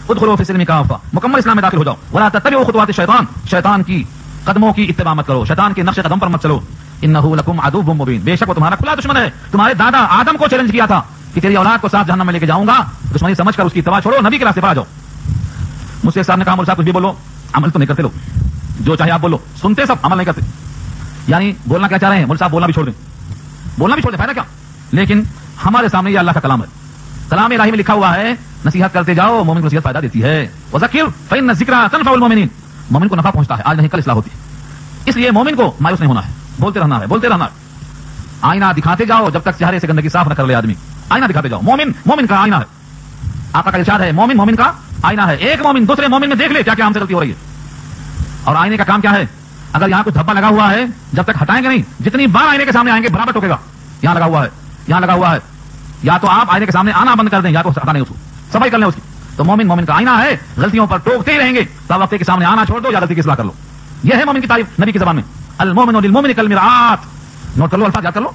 ادخلوا فی السلم کافہ, مکمل اسلام میں داخل ہو جاؤ. ولا تتبعوا خطوات الشیطان, شیطان کی قدموں کی اتباع مت کرو, شیطان کے نقش قدم پر مت چلو. انہ لکم عدو مبین, بے شک وہ تمہارا کھلا دشمن ہے. تمہارے دادا آدم کو چیلنج کیا تھا کہ تیری اولاد کو ساتھ جہنم میں لے کے جاؤں گا, دشمنی سمجھ کر اس کی اتباع چھوڑو, نبی کے راستے پر آ جاؤ. مجھ سے صاحب نے کہا مول صاحب کچھ بھی بولو, عمل تو نہیں کرتے لوگ, جو چاہے آپ بولو, سنتے سب, عمل نہیں کرتے. یعنی بولنا کیا چاہ رہے ہیں مول صاحب؟ بولنا بھی چھوڑ دیں, بولنا بھی چھوڑ دیں, فائدہ کیا. لیکن ہمارے سامنے یہ اللہ کا کلام ہے, کلام الہی میں لکھا ہوا ہے نصیحت کرتے جاؤ, مومن کو نصیحت فائدہ دیتی ہے. وذکر فإن الذکرى تنفع المؤمنین, مومن کو نفع پہنچتا ہے, آج نہیں کل اصلاح ہوتی ہے. اس لیے مومن کو مایوس نہیں ہونا ہے, بولتے رہنا ہے, بولتے رہنا ہے. آئینہ دکھاتے جاؤ جب تک چہرے سے گندگی صاف نہ کر لے آدمی. آئینہ دکھاتے جاؤ. مومن مومن کا آئینہ ہے, آقا کا ارشاد ہے مومن مومن کا آئینہ ہے. ایک مومن دوسرے مومن میں دیکھ لے کیا کیا ہم سے غلطی ہو رہی ہے. اور آئینے کا کام کیا ہے؟ اگر یہاں کچھ دھبا لگا ہوا ہے جب تک ہٹائیں گے نہیں, جتنی بار آئینے کے سامنے آئیں گے برابر ٹوکے گا. یہاں لگا ہوا ہے, یہاں لگا ہوا ہے, یا تو آپ آئینے کے سامنے آنا بند کر دیں یا تو ہٹانے اس کو, صفائی کر لیں اس کی. تو مومن مومن کا آئینہ ہے, غلطیوں پر ٹوکتے ہی رہیں گے, تب وقت کے سامنے آنا چھوڑ دو یا غلطی کی اصلاح کر لو. یہ ہے مومن کی تعریف نبی کی زبان میں. المومن للمومن کالمرآت, نوٹ کر لو, الفاظ یاد کر لو.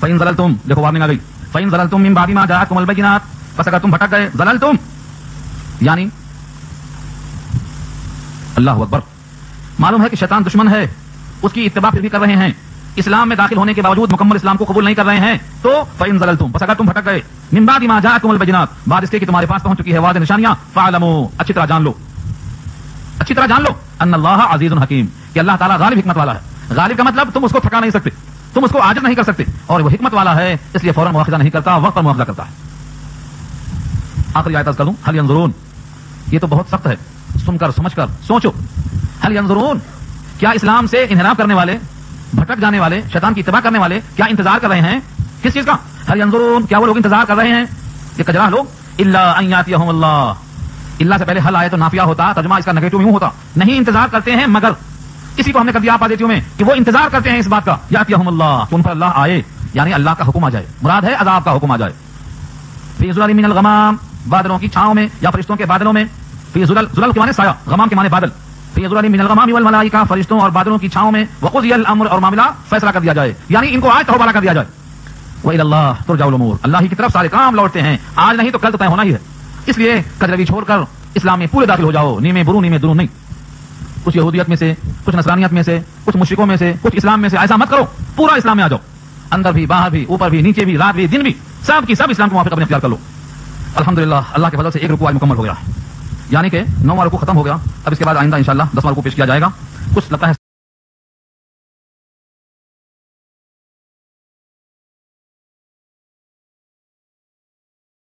فإن ضللتم, دیکھو وارننگ آ گئی, فإن ضللتم من بعد ما جاءتكم البينات, پس اگر تم بھٹک گئے, ضللتم یعنی اللہ اکبر, معلوم ہے کہ شیطان دشمن ہے, اس کی اتباع پھر بھی کر رہے ہیں, اسلام میں داخل ہونے کے باوجود مکمل اسلام کو قبول نہیں کر رہے ہیں. تو فإن ضللتم, پس اگر تم بھٹک گئے, من بعد ما جاءتكم البينات, بعد اس کے کہ تمہارے پاس پہنچ چکی ہے واضح نشانیاں, فاعلموا, اچھی طرح جان لو, اچھی طرح جان لو, ان اللہ عزیز حکیم, کہ اللہ تعالیٰ غالب حکمت والا ہے. غالب کا مطلب تم اس کو تھکا نہیں سکتے, تم اس کو عاجز نہیں کر سکتے, اور وہ حکمت والا ہے, اس لیے فوراً مواخذہ نہیں کرتا, وقت پر مواخذہ کرتا ہے. آخری آیت کر دوں, هل ينظرون, یہ تو بہت سخت ہے, سن کر سمجھ کر سوچو. هل ينظرون, کیا اسلام سے انحراف کرنے والے, بھٹک جانے والے, شیطان کی اتباع کرنے والے کیا انتظار کر رہے ہیں؟ کس چیز کا؟ هل ينظرون, کیا وہ لوگ انتظار کر رہے ہیں, یہ کجرا لوگ, الا ان یاتیہم اللہ, اللہ سے پہلے حل آئے تو نافیہ ہوتا, ترجمہ اس کا نیگیٹو یوں ہوتا, نہیں انتظار کرتے ہیں مگر, اسی کو ہم نے کر دیا آپ آدیتیوں میں کہ وہ انتظار کرتے ہیں اس بات کا, یاتیہم اللہ, کہ ان پر اللہ آئے, یعنی اللہ کا حکم آ جائے, مراد ہے عذاب کا حکم آ جائے. فی ظلل من الغمام, بادلوں کی چھاؤں میں یا فرشتوں کے بادلوں میں. فی ظلل, ظلل کے معنی سایہ, غمام کے معنی بادل. فی ظلل من الغمام والملائکہ, فرشتوں اور بادلوں کی چھاؤں میں. وقضی الامر, اور معاملہ فیصلہ کر دیا جائے, یعنی ان کو آج توبہ کر دیا جائے. وإلی اللہ ترجع الامور, اللہ ہی کی طرف سارے کام لوٹتے ہیں, آج نہیں تو کل تو طے ہونا ہی ہے. اس لیے کجروی چھوڑ کر اسلام میں پورے داخل ہو جاؤ, نیمے برو نیمے درون نہیں, کچھ یہودیت میں سے, کچھ نصرانیت میں سے, کچھ مشرکوں میں سے, کچھ اسلام میں سے, ایسا مت کرو, پورا اسلام میں آ جاؤ, اندر بھی باہر بھی, اوپر بھی نیچے بھی, رات بھی دن بھی, سب کی سب اسلام کو موافق اپنے اختیار کر لو. الحمدللہ, اللہ کے فضل سے ایک رکوع آج مکمل ہو گیا, یعنی کہ 9واں رکوع ختم ہو گیا. اب اس کے بعد آئندہ انشاءاللہ 10واں رکوع پیش کیا جائے گا. کچھ لگتا ہے